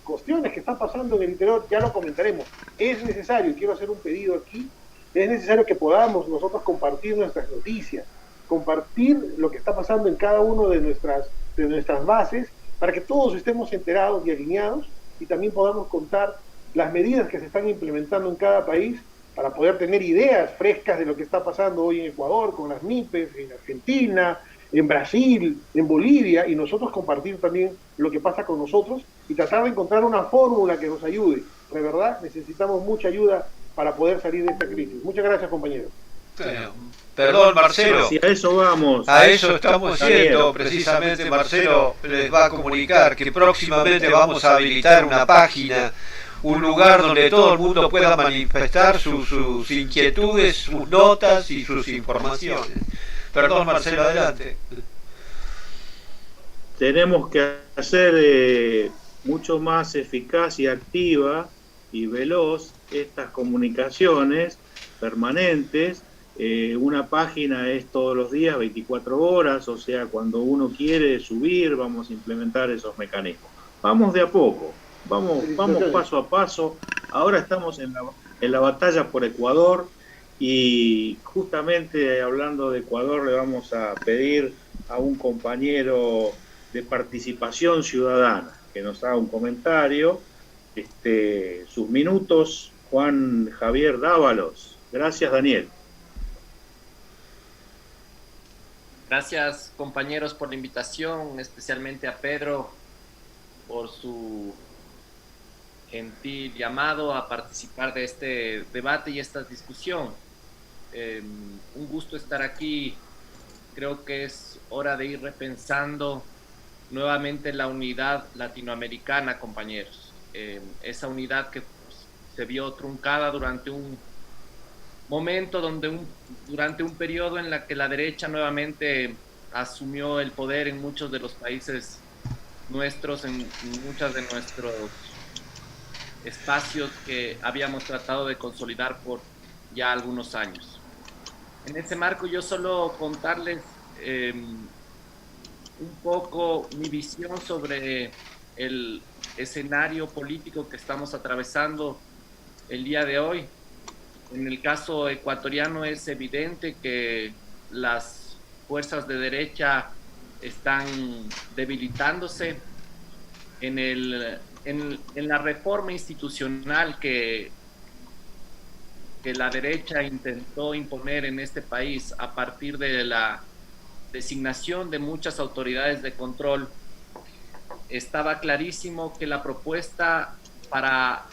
cuestiones que están pasando en el interior, ya lo comentaremos. Es necesario, y quiero hacer un pedido aquí, es necesario que podamos nosotros compartir nuestras noticias, compartir lo que está pasando en cada uno de nuestras bases, para que todos estemos enterados y alineados, y también podamos contar las medidas que se están implementando en cada país para poder tener ideas frescas de lo que está pasando hoy en Ecuador, con las MIPES, en Argentina, en Brasil, en Bolivia, y nosotros compartir también lo que pasa con nosotros y tratar de encontrar una fórmula que nos ayude. De verdad, necesitamos mucha ayuda para poder salir de esta crisis. Muchas gracias, compañeros. Perdón, Marcelo. Si a eso vamos. A eso estamos yendo. Precisamente, Marcelo les va a comunicar que próximamente vamos a habilitar una página, un lugar donde todo el mundo pueda manifestar sus inquietudes, sus notas y sus informaciones. Perdón, Marcelo, adelante. Tenemos que hacer mucho más eficaz y activa y veloz estas comunicaciones permanentes. Una página es todos los días, 24 horas, o sea, cuando uno quiere subir, vamos a implementar esos mecanismos. Vamos de a poco, vamos paso a paso. Ahora estamos en la batalla por Ecuador, Y justamente hablando de Ecuador, le vamos a pedir a un compañero de Participación Ciudadana que nos haga un comentario. Sus minutos, Juan Javier Dávalos. Gracias, Daniel. Gracias, compañeros, por la invitación, especialmente a Pedro por su gentil llamado a participar de este debate y esta discusión. Un gusto estar aquí. Creo que es hora de ir repensando nuevamente la unidad latinoamericana, compañeros. Esa unidad que se vio truncada durante un momento durante un periodo en la que la derecha nuevamente asumió el poder en muchos de los países nuestros, en muchos de nuestros espacios que habíamos tratado de consolidar por ya algunos años. En ese marco yo solo contarles un poco mi visión sobre el escenario político que estamos atravesando el día de hoy. En el caso ecuatoriano es evidente que las fuerzas de derecha están debilitándose. En la reforma institucional que la derecha intentó imponer en este país a partir de la designación de muchas autoridades de control, estaba clarísimo que la propuesta para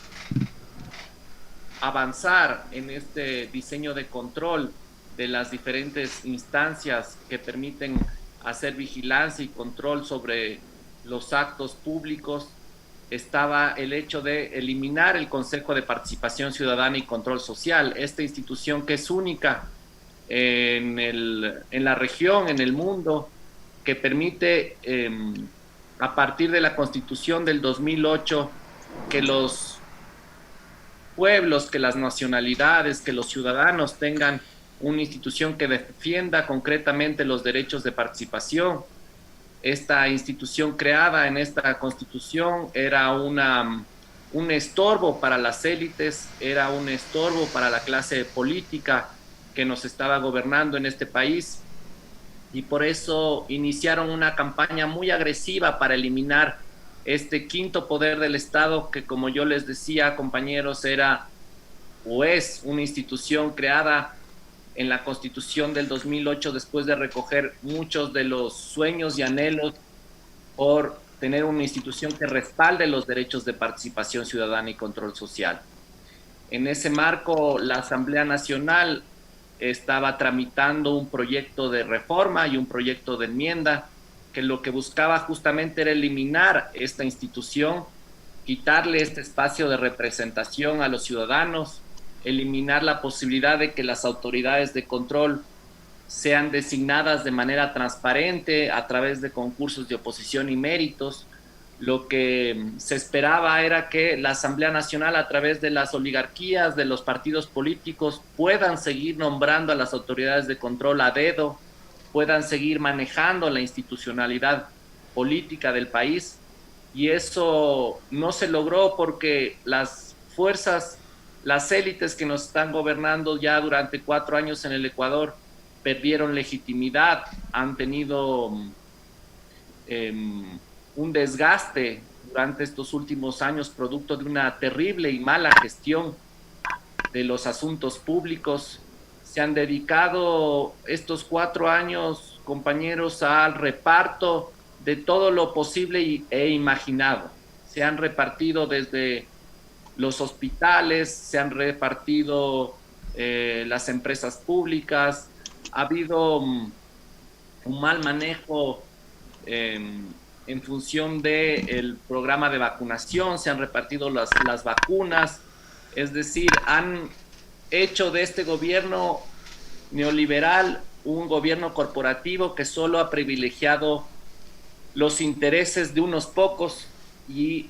avanzar en este diseño de control de las diferentes instancias que permiten hacer vigilancia y control sobre los actos públicos estaba el hecho de eliminar el Consejo de Participación Ciudadana y Control Social, esta institución que es única en la región, en el mundo, que permite a partir de la Constitución del 2008 que los pueblos, que las nacionalidades, que los ciudadanos tengan una institución que defienda concretamente los derechos de participación. Esta institución creada en esta Constitución era un estorbo para las élites, era un estorbo para la clase política que nos estaba gobernando en este país, y por eso iniciaron una campaña muy agresiva para eliminar este quinto poder del Estado que, como yo les decía, compañeros, era o es una institución creada en la Constitución del 2008 después de recoger muchos de los sueños y anhelos por tener una institución que respalde los derechos de participación ciudadana y control social. En ese marco, la Asamblea Nacional estaba tramitando un proyecto de reforma y un proyecto de enmienda que lo que buscaba justamente era eliminar esta institución, quitarle este espacio de representación a los ciudadanos, eliminar la posibilidad de que las autoridades de control sean designadas de manera transparente a través de concursos de oposición y méritos. Lo que se esperaba era que la Asamblea Nacional, a través de las oligarquías, de los partidos políticos, puedan seguir nombrando a las autoridades de control a dedo, puedan seguir manejando la institucionalidad política del país, y eso no se logró porque las fuerzas, las élites que nos están gobernando ya durante 4 años en el Ecuador perdieron legitimidad, han tenido un desgaste durante estos últimos años producto de una terrible y mala gestión de los asuntos públicos. Se han dedicado estos 4 años, compañeros, al reparto de todo lo posible e imaginado. Se han repartido desde los hospitales, se han repartido las empresas públicas, ha habido un mal manejo en función del programa de vacunación, se han repartido las vacunas, es decir, han hecho de este gobierno neoliberal un gobierno corporativo que solo ha privilegiado los intereses de unos pocos, y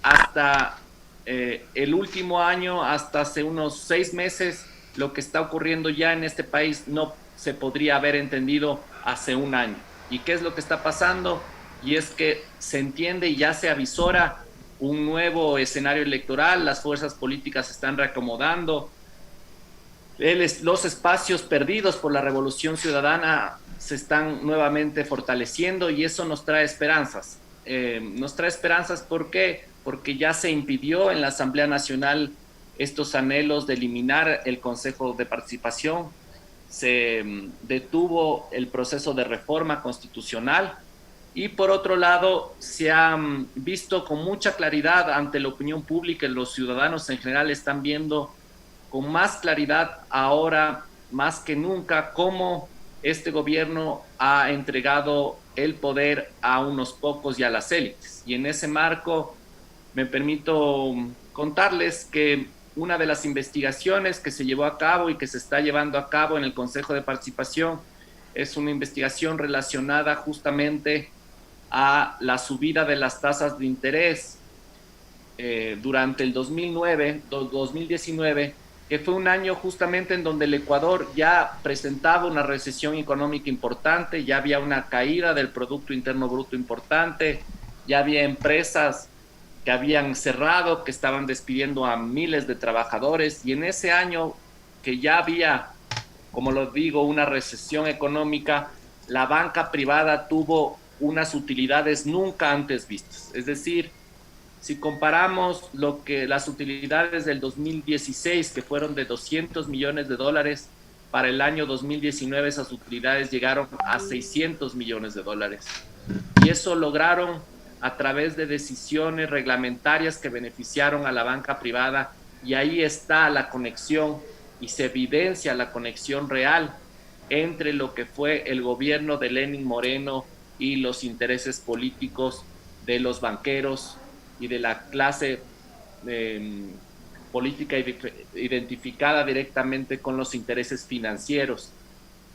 hasta el último año, hasta hace unos 6 meses, lo que está ocurriendo ya en este país no se podría haber entendido hace un año. ¿Y qué es lo que está pasando? Y es que se entiende y ya se avisora un nuevo escenario electoral, las fuerzas políticas se están reacomodando, los espacios perdidos por la Revolución Ciudadana se están nuevamente fortaleciendo y eso nos trae esperanzas. Nos trae esperanzas, ¿por qué? Porque ya se impidió en la Asamblea Nacional estos anhelos de eliminar el Consejo de Participación, se detuvo el proceso de reforma constitucional y por otro lado se ha visto con mucha claridad ante la opinión pública y los ciudadanos en general están viendo con más claridad ahora más que nunca cómo este gobierno ha entregado el poder a unos pocos y a las élites. Y en ese marco me permito contarles que una de las investigaciones que se llevó a cabo y que se está llevando a cabo en el Consejo de Participación es una investigación relacionada justamente a la subida de las tasas de interés durante el 2019, que fue un año justamente en donde el Ecuador ya presentaba una recesión económica importante, ya había una caída del Producto Interno Bruto importante, ya había empresas que habían cerrado, que estaban despidiendo a miles de trabajadores, y en ese año que ya había, como lo digo, una recesión económica, la banca privada tuvo unas utilidades nunca antes vistas. Es decir, si comparamos las utilidades del 2016, que fueron de $200 millones, para el año 2019 esas utilidades llegaron a $600 millones. Y eso lograron a través de decisiones reglamentarias que beneficiaron a la banca privada, y ahí está la conexión y se evidencia la conexión real entre lo que fue el gobierno de Lenín Moreno y los intereses políticos de los banqueros y de la clase política identificada directamente con los intereses financieros.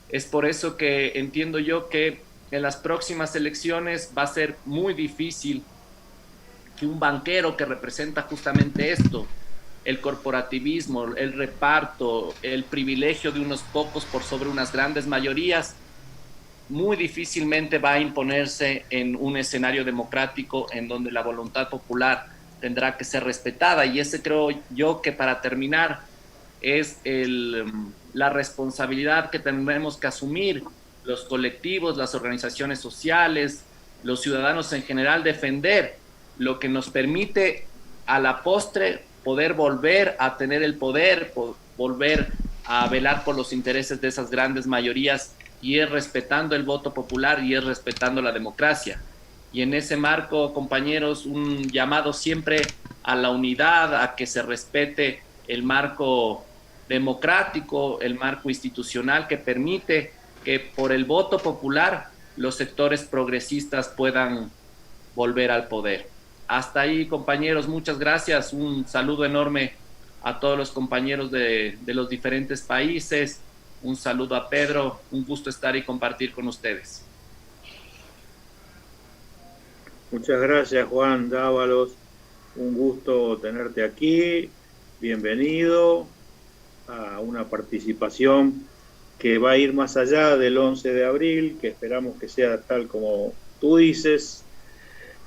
Es por eso que entiendo yo que en las próximas elecciones va a ser muy difícil que un banquero que representa justamente esto, el corporativismo, el reparto, el privilegio de unos pocos por sobre unas grandes mayorías, muy difícilmente va a imponerse en un escenario democrático en donde la voluntad popular tendrá que ser respetada. Y ese creo yo que, para terminar, es la responsabilidad que tenemos que asumir los colectivos, las organizaciones sociales, los ciudadanos en general, defender lo que nos permite a la postre poder volver a tener el poder, volver a velar por los intereses de esas grandes mayorías, y es respetando el voto popular y es respetando la democracia. Y en ese marco, compañeros, un llamado siempre a la unidad, a que se respete el marco democrático, el marco institucional que permite que por el voto popular los sectores progresistas puedan volver al poder. Hasta ahí, compañeros, muchas gracias. Un saludo enorme a todos los compañeros de los diferentes países. Un saludo a Pedro, un gusto estar y compartir con ustedes. Muchas gracias, Juan Dávalos, un gusto tenerte aquí, bienvenido a una participación que va a ir más allá del 11 de abril, que esperamos que sea tal como tú dices,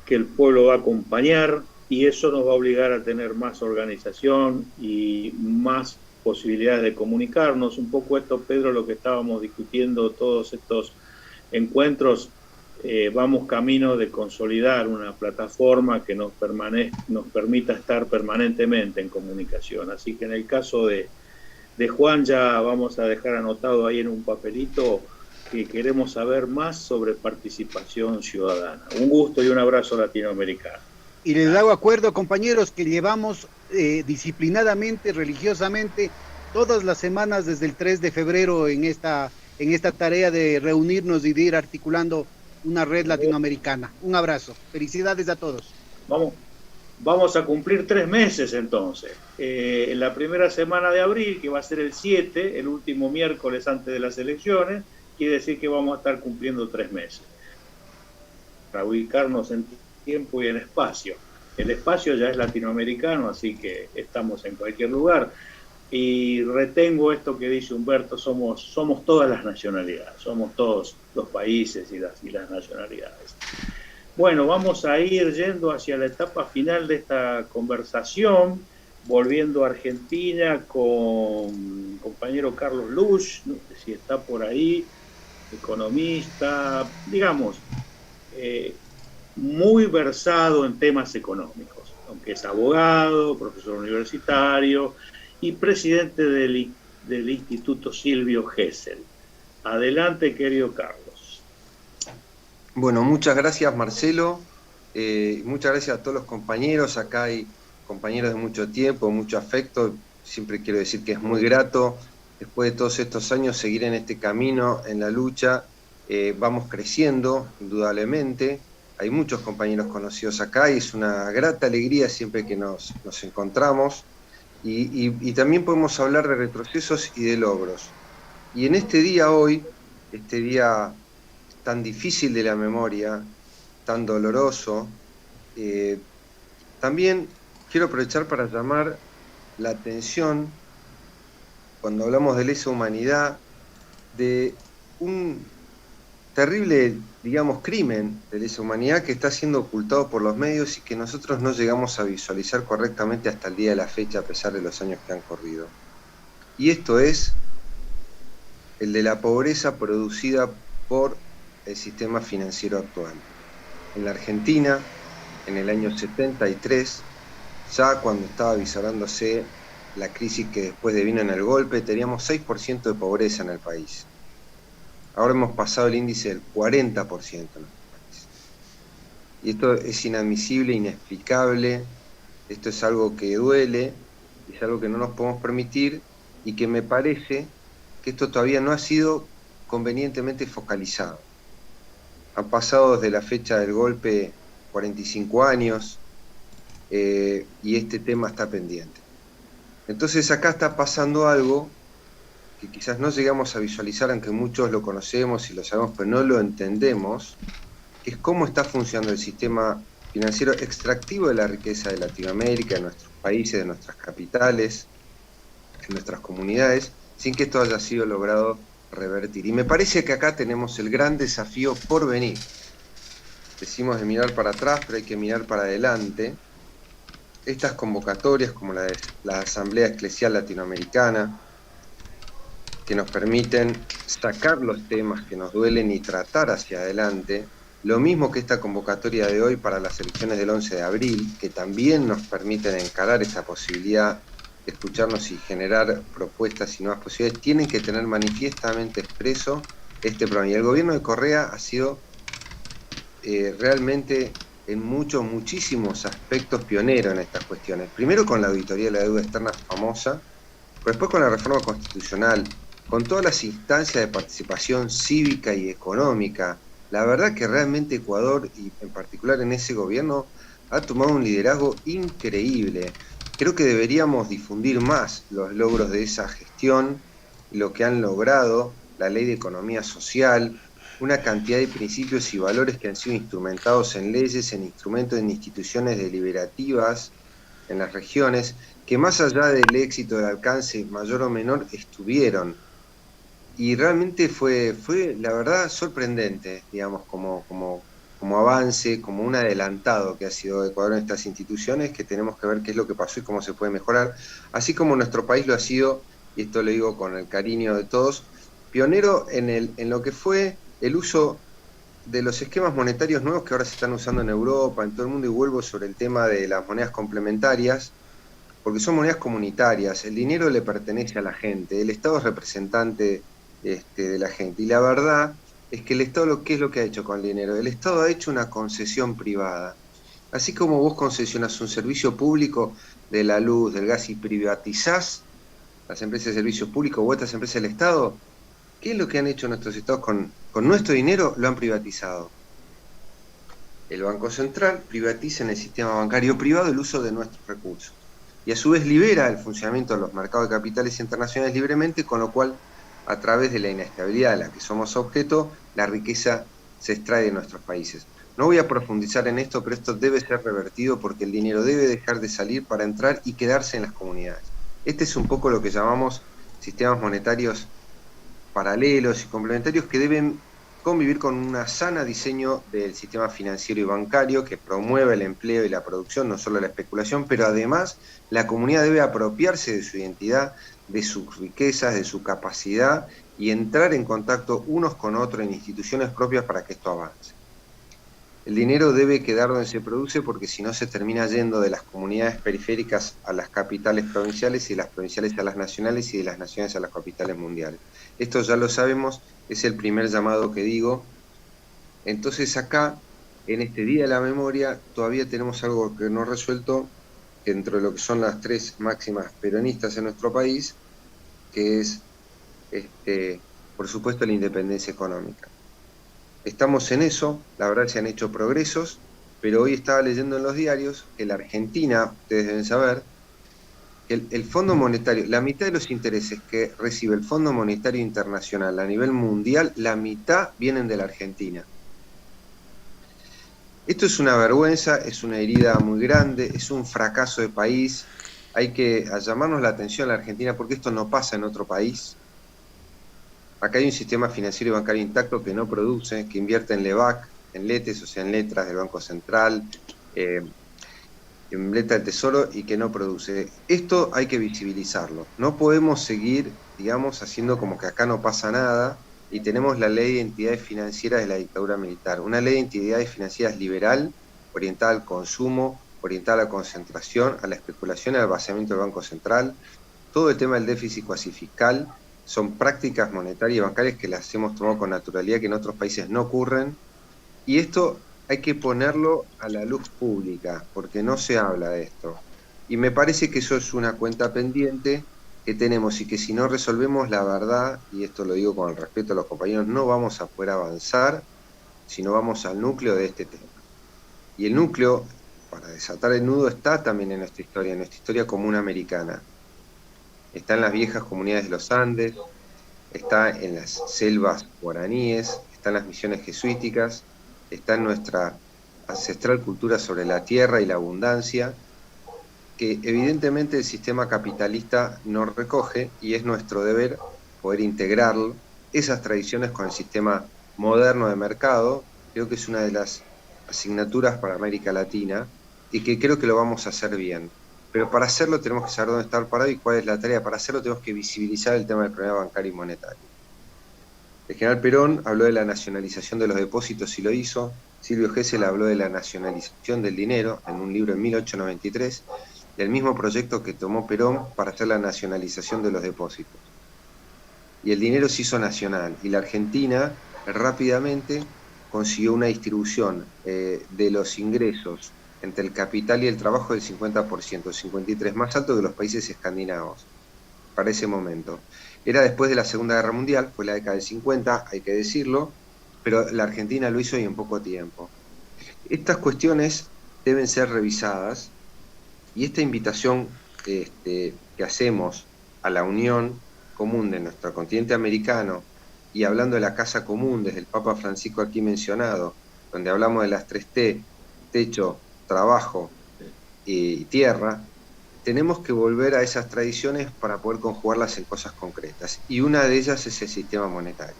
que el pueblo va a acompañar, y eso nos va a obligar a tener más organización y más posibilidades de comunicarnos. Un poco esto, Pedro, lo que estábamos discutiendo todos estos encuentros, vamos camino de consolidar una plataforma que nos permita estar permanentemente en comunicación. Así que en el caso de Juan, ya vamos a dejar anotado ahí en un papelito que queremos saber más sobre participación ciudadana. Un gusto y un abrazo latinoamericano. Y les hago acuerdo, compañeros, que llevamos disciplinadamente, religiosamente, todas las semanas desde el 3 de febrero en esta tarea de reunirnos y de ir articulando una red latinoamericana. Un abrazo. Felicidades a todos. Vamos a cumplir 3 meses entonces. En la primera semana de abril, que va a ser el 7, el último miércoles antes de las elecciones, quiere decir que vamos a estar cumpliendo 3 meses. Para ubicarnos en tiempo y en espacio. El espacio ya es latinoamericano, así que estamos en cualquier lugar. Y retengo esto que dice Humberto, somos todas las nacionalidades, somos todos los países y las nacionalidades. Bueno, vamos a ir yendo hacia la etapa final de esta conversación. volviendo a Argentina con el compañero Carlos Luz, no sé si está por ahí, economista, digamos, muy versado en temas económicos, aunque es abogado, profesor universitario y presidente del Instituto Silvio Gesell. Adelante, querido Carlos. Bueno, muchas gracias, Marcelo. Muchas gracias a todos los compañeros. Acá hay compañeros de mucho tiempo, mucho afecto. Siempre quiero decir que es muy grato, después de todos estos años, seguir en este camino, en la lucha. Vamos creciendo, indudablemente. Hay muchos compañeros conocidos acá y es una grata alegría siempre que nos encontramos. Y también podemos hablar de retrocesos y de logros. Y en este día hoy, este día tan difícil de la memoria, tan doloroso, también quiero aprovechar para llamar la atención, cuando hablamos de lesa humanidad, de un terrible, digamos, crimen de lesa humanidad que está siendo ocultado por los medios y que nosotros no llegamos a visualizar correctamente hasta el día de la fecha, a pesar de los años que han corrido. Y esto es el de la pobreza producida por el sistema financiero actual. En la Argentina, en el año 73, ya cuando estaba visorándose la crisis que después devino en el golpe, teníamos 6% de pobreza en el país. Ahora hemos pasado el índice del 40% en nuestro país. Y esto es inadmisible, inexplicable, esto es algo que duele, es algo que no nos podemos permitir y que me parece que esto todavía no ha sido convenientemente focalizado. Han pasado desde la fecha del golpe 45 años y este tema está pendiente. Entonces acá está pasando algo que quizás no llegamos a visualizar, aunque muchos lo conocemos y lo sabemos, pero no lo entendemos, que es cómo está funcionando el sistema financiero extractivo de la riqueza de Latinoamérica, de nuestros países, de nuestras capitales, de nuestras comunidades, sin que esto haya sido logrado revertir. Y me parece que acá tenemos el gran desafío por venir. Decimos de mirar para atrás, pero hay que mirar para adelante. Estas convocatorias, como la de la Asamblea Eclesial Latinoamericana, que nos permiten sacar los temas que nos duelen y tratar hacia adelante, lo mismo que esta convocatoria de hoy para las elecciones del 11 de abril, que también nos permiten encarar esta posibilidad de escucharnos y generar propuestas y nuevas posibilidades, tienen que tener manifiestamente expreso este problema. Y el gobierno de Correa ha sido realmente en muchísimos aspectos pionero en estas cuestiones. Primero con la auditoría de la deuda externa famosa, pero después con la reforma constitucional, con todas las instancias de participación cívica y económica. La verdad que realmente Ecuador, y en particular en ese gobierno, ha tomado un liderazgo increíble. Creo que deberíamos difundir más los logros de esa gestión, lo que han logrado, la ley de economía social, una cantidad de principios y valores que han sido instrumentados en leyes, en instrumentos, en instituciones deliberativas, en las regiones, que más allá del éxito, del alcance mayor o menor, estuvieron. Y realmente fue la verdad sorprendente, digamos, como avance, como un adelantado que ha sido Ecuador en estas instituciones, que tenemos que ver qué es lo que pasó y cómo se puede mejorar, así como nuestro país lo ha sido, y esto lo digo con el cariño de todos, pionero en lo que fue el uso de los esquemas monetarios nuevos que ahora se están usando en Europa, en todo el mundo, y vuelvo sobre el tema de las monedas complementarias, porque son monedas comunitarias, el dinero le pertenece a la gente, el Estado es representante de la gente, y la verdad es que el Estado, ¿qué es lo que ha hecho con el dinero? El Estado ha hecho una concesión privada. Así como vos concesionás un servicio público de la luz, del gas, y privatizás las empresas de servicios públicos o otras empresas del Estado, ¿qué es lo que han hecho nuestros Estados con nuestro dinero? Lo han privatizado. El Banco Central privatiza en el sistema bancario privado el uso de nuestros recursos. Y a su vez libera el funcionamiento de los mercados de capitales internacionales libremente, con lo cual, a través de la inestabilidad de la que somos objeto, la riqueza se extrae de nuestros países. No voy a profundizar en esto, pero esto debe ser revertido porque el dinero debe dejar de salir para entrar y quedarse en las comunidades. Este es un poco lo que llamamos sistemas monetarios paralelos y complementarios que deben convivir con un sana diseño del sistema financiero y bancario que promueva el empleo y la producción, no solo la especulación, pero además la comunidad debe apropiarse de su identidad, de sus riquezas, de su capacidad y entrar en contacto unos con otros en instituciones propias para que esto avance. El dinero debe quedar donde se produce porque si no se termina yendo de las comunidades periféricas a las capitales provinciales y de las provinciales a las nacionales y de las naciones a las capitales mundiales. Esto ya lo sabemos, es el primer llamado que digo. Entonces acá, en este Día de la Memoria, todavía tenemos algo que no resuelto dentro de lo que son las 3 máximas peronistas en nuestro país, que es, por supuesto, la independencia económica. Estamos en eso, la verdad se han hecho progresos, pero hoy estaba leyendo en los diarios que la Argentina, ustedes deben saber, que el Fondo Monetario, la mitad de los intereses que recibe el Fondo Monetario Internacional a nivel mundial, la mitad vienen de la Argentina. Esto es una vergüenza, es una herida muy grande, es un fracaso de país. Hay que llamarnos la atención a la Argentina porque esto no pasa en otro país. Acá hay un sistema financiero y bancario intacto que no produce, que invierte en LEVAC, en letes, o sea, en letras del Banco Central, en letra del Tesoro y que no produce. Esto hay que visibilizarlo. No podemos seguir, digamos, haciendo como que acá no pasa nada y tenemos la ley de entidades financieras de la dictadura militar. Una ley de entidades financieras liberal, orientada al consumo, orientada a la concentración, a la especulación y al vaciamiento del Banco Central. Todo el tema del déficit cuasi fiscal son prácticas monetarias y bancarias que las hemos tomado con naturalidad, que en otros países no ocurren. Y esto hay que ponerlo a la luz pública, porque no se habla de esto. Y me parece que eso es una cuenta pendiente que tenemos y que si no resolvemos la verdad, y esto lo digo con el respeto a los compañeros, no vamos a poder avanzar si no vamos al núcleo de este tema. Y el núcleo, para desatar el nudo, está también en nuestra historia común americana. Está en las viejas comunidades de los Andes, está en las selvas guaraníes, está en las misiones jesuíticas, está en nuestra ancestral cultura sobre la tierra y la abundancia, que evidentemente el sistema capitalista no recoge y es nuestro deber poder integrar esas tradiciones con el sistema moderno de mercado. Creo que es una de las asignaturas para América Latina y que creo que lo vamos a hacer bien. Pero para hacerlo tenemos que saber dónde está parado y cuál es la tarea. Para hacerlo tenemos que visibilizar el tema del problema bancario y monetario. El general Perón habló de la nacionalización de los depósitos y lo hizo. Silvio Gesell habló de la nacionalización del dinero en un libro en 1893, del mismo proyecto que tomó Perón para hacer la nacionalización de los depósitos. Y el dinero se hizo nacional. Y la Argentina rápidamente consiguió una distribución de los ingresos entre el capital y el trabajo del 50%, 53%, más alto que los países escandinavos para ese momento. Era después de la Segunda Guerra Mundial, fue la década del 50, hay que decirlo, pero la Argentina lo hizo y en poco tiempo. Estas cuestiones deben ser revisadas y esta invitación que hacemos a la unión común de nuestro continente americano y hablando de la casa común desde el Papa Francisco aquí mencionado, donde hablamos de las 3T, techo, trabajo y tierra, tenemos que volver a esas tradiciones para poder conjugarlas en cosas concretas. Y una de ellas es el sistema monetario.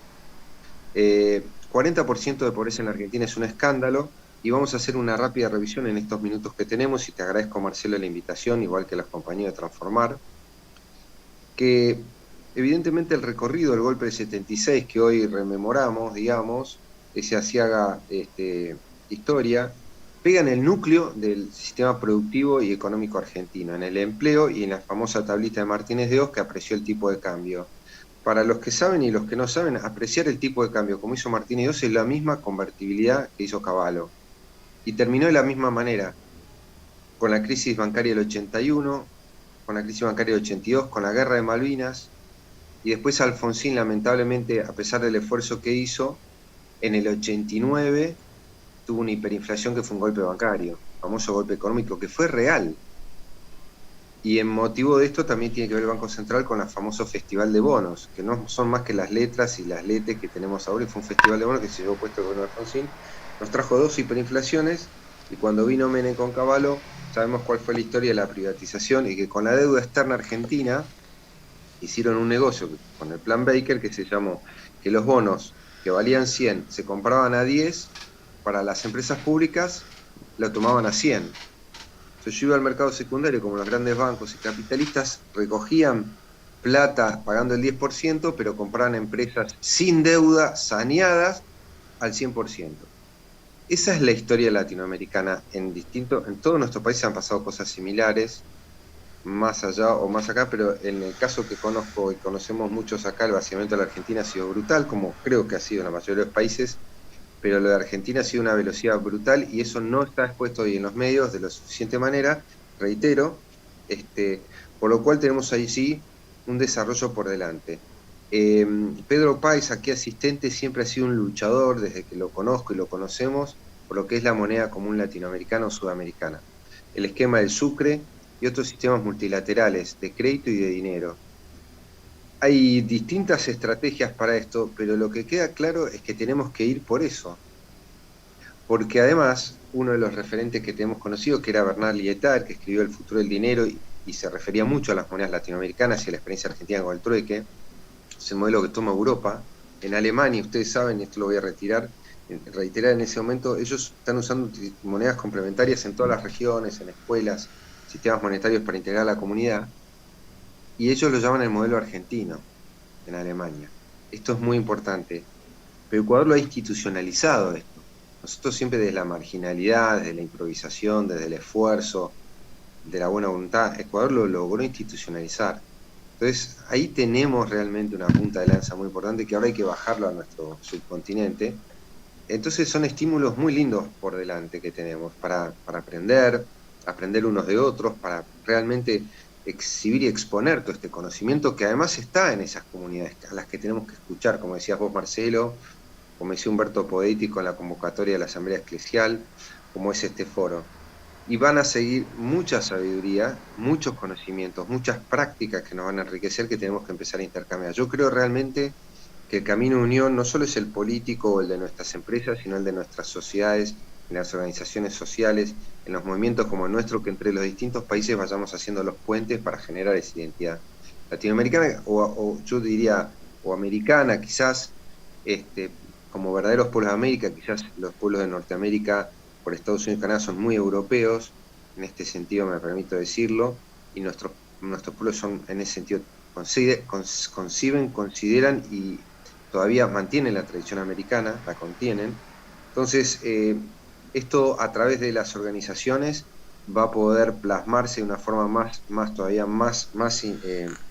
40% de pobreza en la Argentina es un escándalo y vamos a hacer una rápida revisión en estos minutos que tenemos y te agradezco, Marcelo, la invitación, igual que las compañías de Transformar, que evidentemente el recorrido del golpe del 76 que hoy rememoramos, digamos, ese asiaga historia, pega en el núcleo del sistema productivo y económico argentino, en el empleo y en la famosa tablita de Martínez de Oz que apreció el tipo de cambio. Para los que saben y los que no saben, apreciar el tipo de cambio como hizo Martínez de Oz es la misma convertibilidad que hizo Cavallo. Y terminó de la misma manera, con la crisis bancaria del 81, con la crisis bancaria del 82, con la guerra de Malvinas, y después Alfonsín, lamentablemente, a pesar del esfuerzo que hizo, en el 89 tuvo una hiperinflación que fue un golpe bancario, famoso golpe económico, que fue real. Y en motivo de esto también tiene que ver el Banco Central con el famoso festival de bonos, que no son más que las letras y las letes que tenemos ahora, y fue un festival de bonos que se llevó puesto el gobierno de Alfonsín. Nos trajo 2 hiperinflaciones, y cuando vino Menem con Cavallo, sabemos cuál fue la historia de la privatización, y que con la deuda externa argentina hicieron un negocio con el plan Baker que se llamó que los bonos que valían 100, se compraban a 10, para las empresas públicas lo tomaban a 100. Entonces yo iba al mercado secundario, como los grandes bancos y capitalistas recogían plata pagando el 10%, pero compraban empresas sin deuda, saneadas, al 100%. Esa es la historia latinoamericana. En todos nuestros países han pasado cosas similares, más allá o más acá, pero en el caso que conozco y conocemos muchos acá, el vaciamiento de la Argentina ha sido brutal, como creo que ha sido en la mayoría de los países, pero lo de Argentina ha sido una velocidad brutal y eso no está expuesto hoy en los medios de la suficiente manera, reitero, por lo cual tenemos ahí sí un desarrollo por delante. Pedro Páez, aquí asistente, siempre ha sido un luchador desde que lo conozco y lo conocemos por lo que es la moneda común latinoamericana o sudamericana, el esquema del sucre y otros sistemas multilaterales de crédito y de dinero. Hay distintas estrategias para esto, pero lo que queda claro es que tenemos que ir por eso, porque además uno de los referentes que tenemos conocido, que era Bernard Lietaer, que escribió El futuro del dinero y se refería mucho a las monedas latinoamericanas y a la experiencia argentina con el trueque, es el modelo que toma Europa. En Alemania, ustedes saben, esto lo voy a reiterar en ese momento, ellos están usando monedas complementarias en todas las regiones, en escuelas, sistemas monetarios para integrar a la comunidad, y ellos lo llaman el modelo argentino en Alemania. Esto es muy importante, pero Ecuador lo ha institucionalizado esto. Nosotros siempre desde la marginalidad, desde la improvisación, desde el esfuerzo, de la buena voluntad, Ecuador lo logró institucionalizar. Entonces ahí tenemos realmente una punta de lanza muy importante que ahora hay que bajarlo a nuestro subcontinente. Entonces son estímulos muy lindos por delante que tenemos para aprender unos de otros, para realmente exhibir y exponer todo este conocimiento que además está en esas comunidades a las que tenemos que escuchar, como decías vos, Marcelo, como decía Humberto Podetti con la convocatoria de la Asamblea Eclesial, como es este foro. Y van a seguir mucha sabiduría, muchos conocimientos, muchas prácticas que nos van a enriquecer que tenemos que empezar a intercambiar. Yo creo realmente que el camino de unión no solo es el político o el de nuestras empresas, sino el de nuestras sociedades, en las organizaciones sociales, en los movimientos como el nuestro, que entre los distintos países vayamos haciendo los puentes para generar esa identidad latinoamericana, o yo diría, o americana, quizás, como verdaderos pueblos de América, quizás los pueblos de Norteamérica, por Estados Unidos y Canadá, son muy europeos, en este sentido me permito decirlo, y nuestros pueblos son, en ese sentido, conciben, consideran y todavía mantienen la tradición americana, la contienen. Entonces, esto a través de las organizaciones va a poder plasmarse de una forma todavía más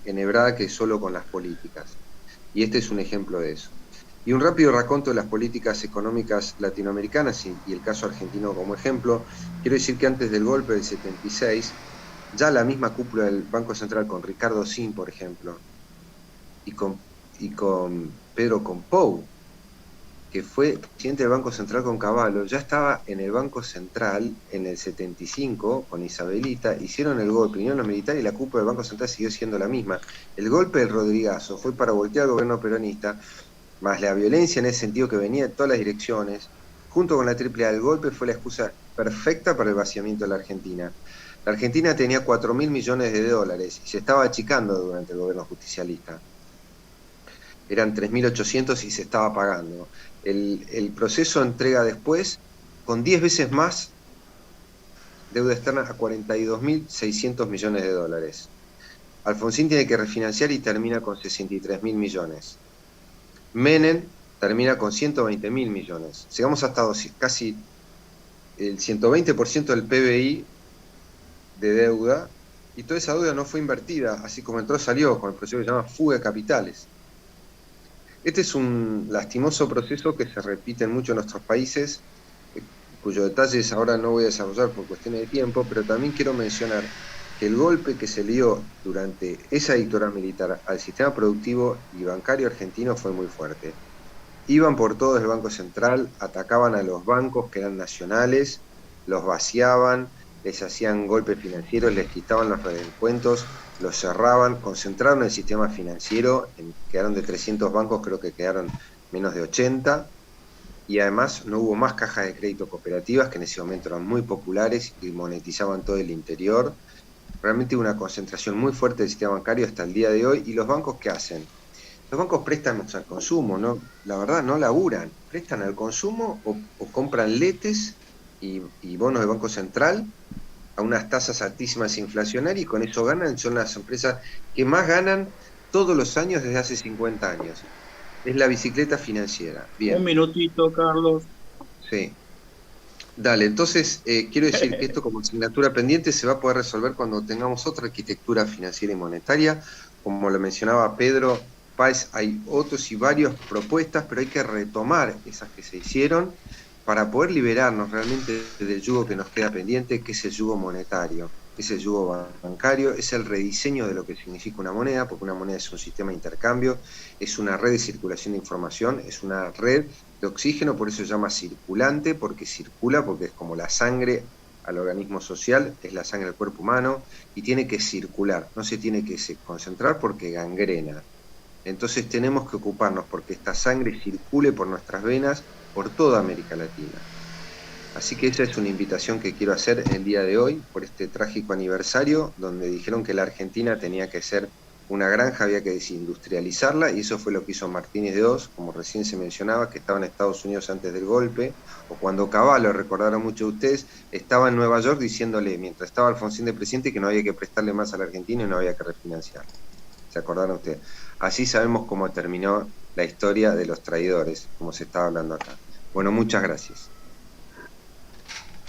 enhebrada que solo con las políticas. Y este es un ejemplo de eso. Y un rápido raconto de las políticas económicas latinoamericanas y el caso argentino como ejemplo. Quiero decir que antes del golpe del 76, ya la misma cúpula del Banco Central con Ricardo Sin, por ejemplo, y con Pedro Compou, que fue presidente del Banco Central con Cavallo, ya estaba en el Banco Central en el 75 con Isabelita, hicieron el golpe, vinieron los militares y la cúpula del Banco Central siguió siendo la misma. El golpe del Rodrigazo fue para voltear al gobierno peronista, más la violencia en ese sentido que venía de todas las direcciones, junto con la AAA, el golpe fue la excusa perfecta para el vaciamiento de la Argentina. La Argentina tenía 4.000 millones de dólares y se estaba achicando durante el gobierno justicialista. Eran 3.800 y se estaba pagando. El proceso entrega después con 10 veces más deuda externa a 42.600 millones de dólares. Alfonsín tiene que refinanciar y termina con 63.000 millones. Menem termina con 120.000 millones. Llegamos hasta casi el 120% del PBI de deuda, y toda esa deuda no fue invertida, así como entró, salió, con el proceso que se llama fuga de capitales. Este es un lastimoso proceso que se repite mucho en nuestros países, cuyos detalles ahora no voy a desarrollar por cuestiones de tiempo, pero también quiero mencionar que el golpe que se le dio durante esa dictadura militar al sistema productivo y bancario argentino fue muy fuerte. Iban por todo el Banco Central, atacaban a los bancos que eran nacionales, los vaciaban, les hacían golpes financieros, les quitaban los redescuentos, los cerraban, concentraron el sistema financiero, quedaron de 300 bancos, creo que quedaron menos de 80, y además no hubo más cajas de crédito cooperativas, que en ese momento eran muy populares y monetizaban todo el interior. Realmente una concentración muy fuerte del sistema bancario hasta el día de hoy. ¿Y los bancos qué hacen? Los bancos prestan al consumo, ¿no? La verdad, no laburan. Prestan al consumo o compran letes y bonos de Banco Central a unas tasas altísimas inflacionarias, y con eso ganan. Son las empresas que más ganan todos los años desde hace 50 años. Es la bicicleta financiera. Bien. Un minutito, Carlos. Sí. Dale, entonces quiero decir que esto como asignatura pendiente se va a poder resolver cuando tengamos otra arquitectura financiera y monetaria. Como lo mencionaba Pedro Páez, hay otros y varias propuestas, pero hay que retomar esas que se hicieron para poder liberarnos realmente del yugo que nos queda pendiente, que es el yugo monetario, es el yugo bancario, es el rediseño de lo que significa una moneda, porque una moneda es un sistema de intercambio, es una red de circulación de información, es una red de oxígeno, por eso se llama circulante, porque circula, porque es como la sangre al organismo social, es la sangre del cuerpo humano, y tiene que circular, no se tiene que concentrar porque gangrena. Entonces tenemos que ocuparnos porque esta sangre circule por nuestras venas, por toda América Latina. Así que esa es una invitación que quiero hacer el día de hoy, por este trágico aniversario, donde dijeron que la Argentina tenía que ser una granja, había que desindustrializarla, y eso fue lo que hizo Martínez de Oz, como recién se mencionaba, que estaba en Estados Unidos antes del golpe, o cuando Cavallo, recordaron muchos de ustedes, estaba en Nueva York diciéndole, mientras estaba Alfonsín de presidente, que no había que prestarle más a la Argentina y no había que refinanciar. ¿Se acordaron ustedes? Así sabemos cómo terminó la historia de los traidores, como se estaba hablando acá. Bueno, muchas gracias.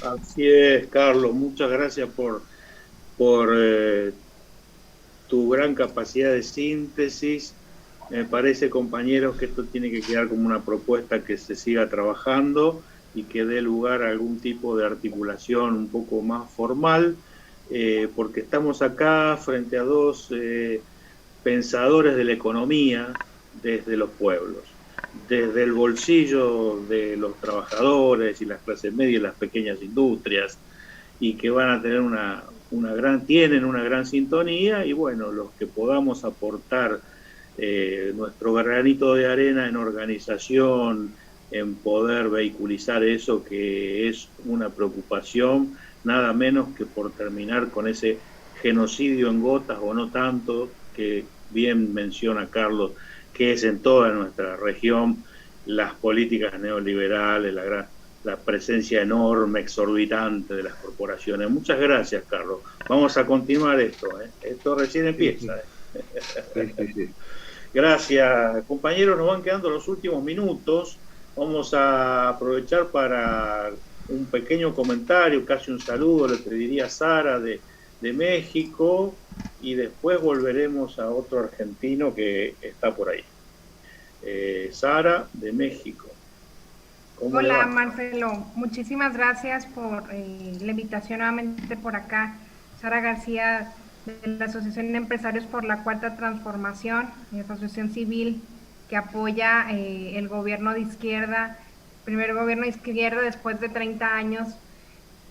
Así es, Carlos, muchas gracias por tu gran capacidad de síntesis. Me parece, compañeros, que esto tiene que quedar como una propuesta que se siga trabajando y que dé lugar a algún tipo de articulación un poco más formal, porque estamos acá frente a dos pensadores de la economía desde los pueblos, desde el bolsillo de los trabajadores y las clases medias y las pequeñas industrias, y que van a tener tienen una gran sintonía, y bueno, los que podamos aportar nuestro granito de arena en organización, en poder vehiculizar eso que es una preocupación, nada menos que por terminar con ese genocidio en gotas o no tanto, que bien menciona Carlos, que es en toda nuestra región, las políticas neoliberales, la presencia enorme, exorbitante de las corporaciones. Muchas gracias, Carlos. Vamos a continuar esto, ¿eh? Esto recién empieza. ¿Eh? Gracias, compañeros. Nos van quedando los últimos minutos. Vamos a aprovechar para un pequeño comentario, casi un saludo, le pediría a Sara de México, y después volveremos a otro argentino que está por ahí. Sara de México. Hola Marcelo, muchísimas gracias por la invitación nuevamente por acá. Sara García de la Asociación de Empresarios por la Cuarta Transformación, asociación civil que apoya el gobierno de izquierda, primer gobierno de izquierda después de 30 años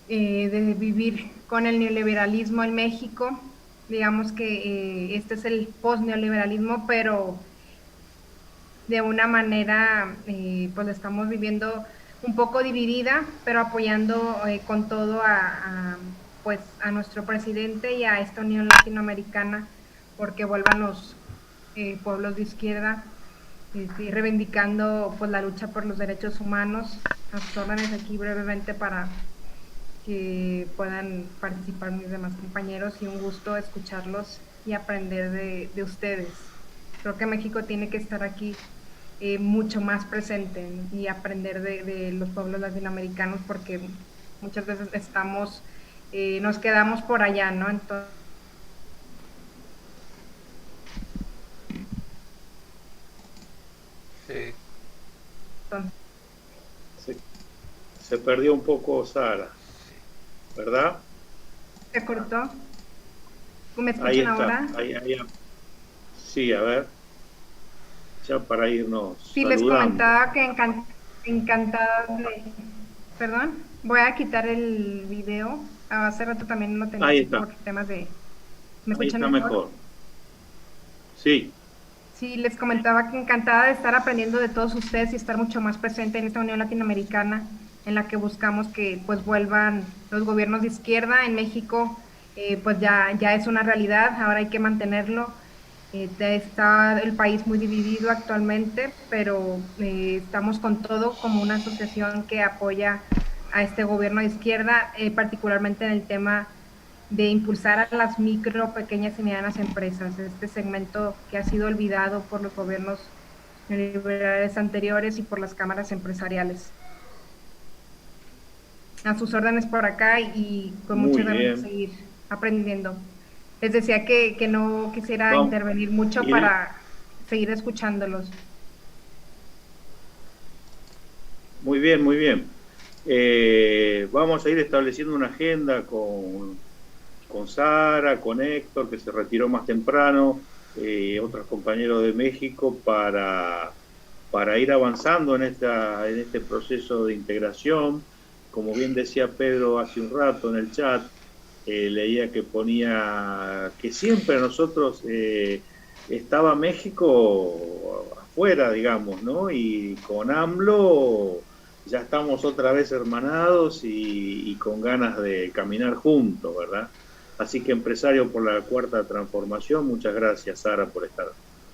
de vivir con el neoliberalismo en México. Digamos que este es el post-neoliberalismo, pero de una manera pues la estamos viviendo un poco dividida, pero apoyando con todo pues a nuestro presidente y a esta Unión Latinoamericana, porque vuelvan los pueblos de izquierda, y reivindicando pues la lucha por los derechos humanos. A sus órdenes aquí brevemente para que puedan participar mis demás compañeros, y un gusto escucharlos y aprender de ustedes. Creo que México tiene que estar aquí mucho más presente y aprender de los pueblos latinoamericanos, porque muchas veces nos quedamos por allá, ¿no? Entonces, se perdió un poco Sara, ¿verdad? ¿Se cortó? ¿Me escuchan ahí está, ahora? Ahí. Sí, a ver. Ya para irnos sí, saludando. Les comentaba que encantada de... Perdón, voy a quitar el video. Hace rato también lo tenía por temas de... ¿Me escuchan ahí está mejor? Sí. Sí, les comentaba que encantada de estar aprendiendo de todos ustedes y estar mucho más presente en esta Unión Latinoamericana, en la que buscamos que pues vuelvan los gobiernos de izquierda en México. Pues ya es una realidad, ahora hay que mantenerlo. Está el país muy dividido actualmente, pero estamos con todo como una asociación que apoya a este gobierno de izquierda, particularmente en el tema de impulsar a las micro, pequeñas y medianas empresas, este segmento que ha sido olvidado por los gobiernos neoliberales anteriores y por las cámaras empresariales. A sus órdenes por acá y con muchas ganas de seguir aprendiendo. Les decía que no quisiera intervenir mucho para seguir escuchándolos. Muy bien, muy bien. Vamos a ir estableciendo una agenda con Sara, con Héctor, que se retiró más temprano, otros compañeros de México, para ir avanzando en este proceso de integración. Como bien decía Pedro hace un rato en el chat, leía que ponía que siempre nosotros estaba México afuera, digamos, ¿no? Y con AMLO ya estamos otra vez hermanados y con ganas de caminar juntos, ¿verdad? Así que, empresario por la Cuarta Transformación, muchas gracias, Sara, por estar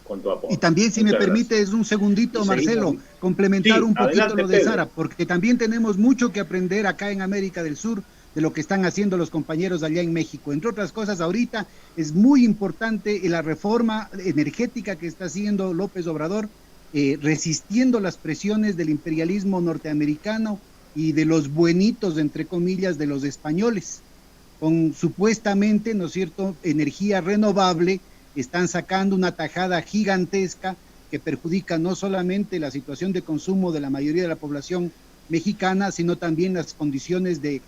con tu apoyo. Y también, si me permites un segundito, Marcelo, complementar un poquito adelante, lo de Pedro. Sara, porque también tenemos mucho que aprender acá en América del Sur de lo que están haciendo los compañeros allá en México. Entre otras cosas, ahorita es muy importante la reforma energética que está haciendo López Obrador, resistiendo las presiones del imperialismo norteamericano y de los buenitos, entre comillas, de los españoles. Con supuestamente, ¿no es cierto?, energía renovable, están sacando una tajada gigantesca que perjudica no solamente la situación de consumo de la mayoría de la población mexicana, sino también las condiciones de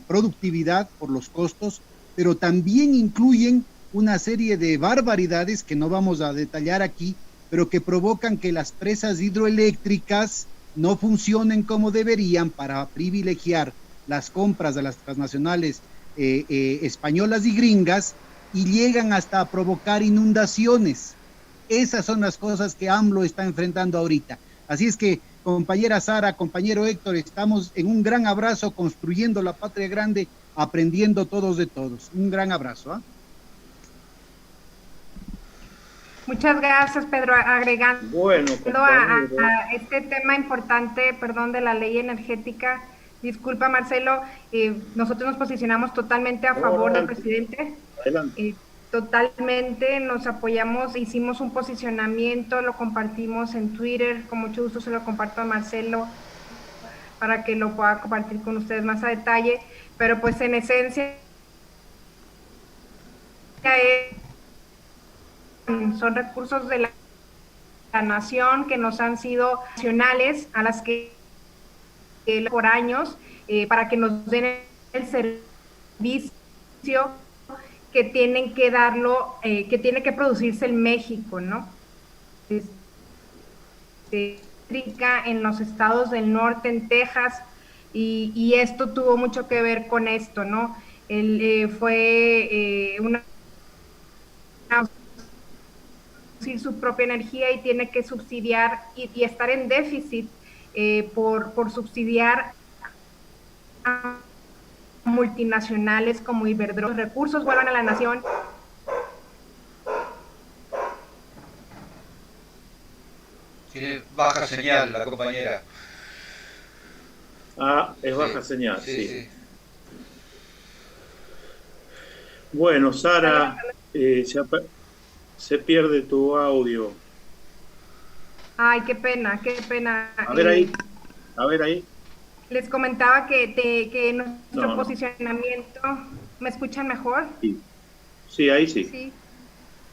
productividad por los costos, pero también incluyen una serie de barbaridades que no vamos a detallar aquí, pero que provocan que las presas hidroeléctricas no funcionen como deberían para privilegiar las compras de las transnacionales españolas y gringas, y llegan hasta a provocar inundaciones. Esas son las cosas que AMLO está enfrentando ahorita. Así es que, compañera Sara, compañero Héctor, estamos en un gran abrazo, construyendo la patria grande, aprendiendo todos de todos. Un gran abrazo, ¿eh? Muchas gracias, Pedro. Agregando a este tema importante, de la ley energética. Disculpa, Marcelo, nosotros nos posicionamos totalmente a favor del presidente. Totalmente, nos apoyamos, hicimos un posicionamiento, lo compartimos en Twitter, con mucho gusto se lo comparto a Marcelo para que lo pueda compartir con ustedes más a detalle, pero pues en esencia son recursos de la nación que nos han sido nacionales, a las que por años, para que nos den el servicio que tienen que darlo, que tiene que producirse en México, ¿no? En los estados del norte, en Texas, y esto tuvo mucho que ver con esto, ¿no? Fue su propia energía y tiene que subsidiar y estar en déficit por subsidiar a multinacionales como Iberdrola. Los recursos vuelvan a la nación. Tiene baja señal la compañera. Es baja señal, sí. Bueno, Sara, se pierde tu audio. Ay, qué pena, qué pena. A ver ahí. Les comentaba que nuestro posicionamiento... ¿Me escuchan mejor? Sí, ahí sí. Sí.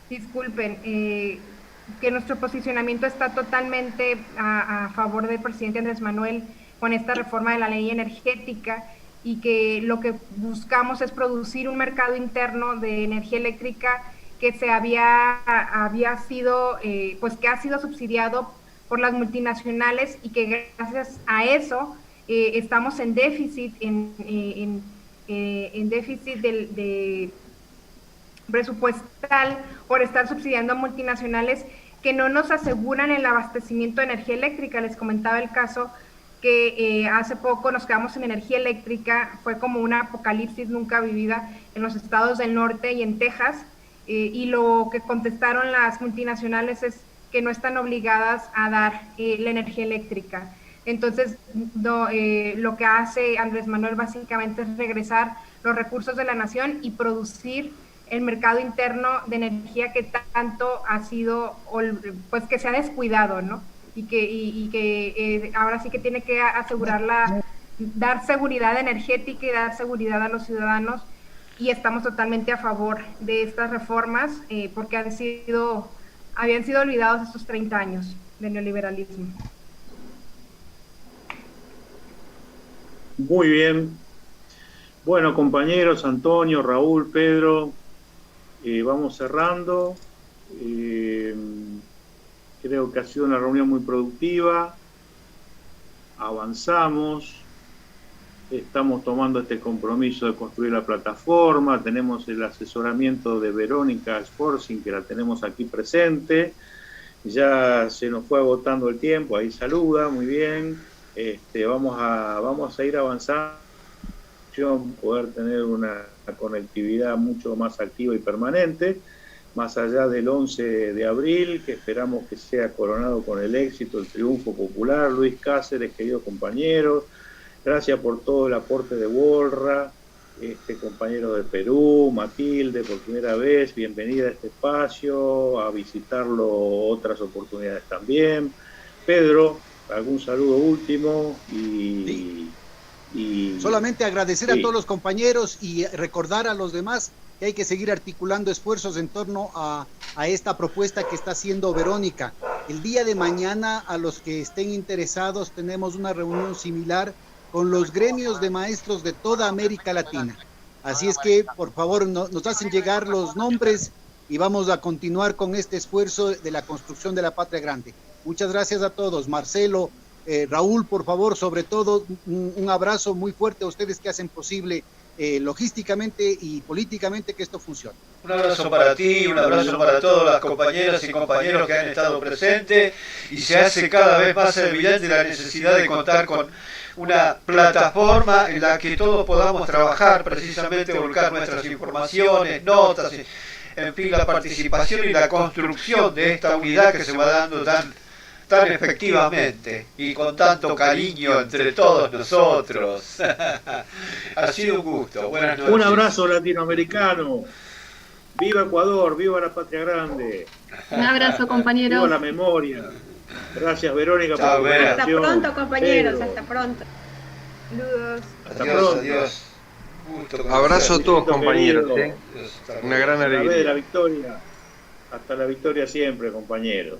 Disculpen, que nuestro posicionamiento está totalmente a favor del presidente Andrés Manuel con esta reforma de la ley energética, y que lo que buscamos es producir un mercado interno de energía eléctrica que había sido, pues que ha sido subsidiado por las multinacionales, y que gracias a eso estamos en déficit, en déficit de presupuestal por estar subsidiando a multinacionales que no nos aseguran el abastecimiento de energía eléctrica. Les comentaba el caso que hace poco nos quedamos sin energía eléctrica, fue como una apocalipsis nunca vivida en los estados del norte y en Texas, y lo que contestaron las multinacionales es que no están obligadas a dar la energía eléctrica. Entonces, lo que hace Andrés Manuel básicamente es regresar los recursos de la nación y producir el mercado interno de energía que tanto ha sido, pues que se ha descuidado, ¿no? Y que ahora sí que tiene que dar seguridad energética y dar seguridad a los ciudadanos, y estamos totalmente a favor de estas reformas porque habían sido olvidados estos 30 años de neoliberalismo. Muy bien. Bueno, compañeros, Antonio, Raúl, Pedro, vamos cerrando. Creo que ha sido una reunión muy productiva. Avanzamos. Estamos tomando este compromiso de construir la plataforma. Tenemos el asesoramiento de Verónica Sforzin, que la tenemos aquí presente. Ya se nos fue agotando el tiempo. Ahí saluda, muy bien. Vamos a ir avanzando, poder tener una conectividad mucho más activa y permanente, más allá del 11 de abril, que esperamos que sea coronado con el éxito, el triunfo popular. Luis Cáceres, queridos compañeros, gracias por todo el aporte de Wolra, compañero de Perú, Matilde, por primera vez, bienvenida a este espacio, a visitarlo otras oportunidades también. Pedro, algún saludo último y solamente agradecer a todos los compañeros y recordar a los demás que hay que seguir articulando esfuerzos en torno a esta propuesta que está haciendo Verónica. El día de mañana, a los que estén interesados, tenemos una reunión similar con los gremios de maestros de toda América Latina. Así es que, por favor, nos hacen llegar los nombres y vamos a continuar con este esfuerzo de la construcción de la patria grande. Muchas gracias a todos. Marcelo, Raúl, por favor, sobre todo, un abrazo muy fuerte a ustedes que hacen posible logísticamente y políticamente que esto funcione. Un abrazo para ti, un abrazo para todas las compañeras y compañeros que han estado presentes, y se hace cada vez más evidente la necesidad de contar con una plataforma en la que todos podamos trabajar, precisamente volcar nuestras informaciones, notas, en fin, la participación y la construcción de esta unidad que se va dando tan efectivamente y con tanto cariño entre todos nosotros. Ha sido un gusto. Buenas noches. Un abrazo latinoamericano. Viva Ecuador, viva la patria grande. Un abrazo, compañeros. Viva la memoria. Gracias, Verónica, por la presentación. Hasta pronto, compañeros. Pedro. Hasta pronto. Saludos. Hasta pronto. Adiós. Abrazo a todos, compañeros. Una gran alegría. De la victoria. Hasta la victoria siempre, compañeros.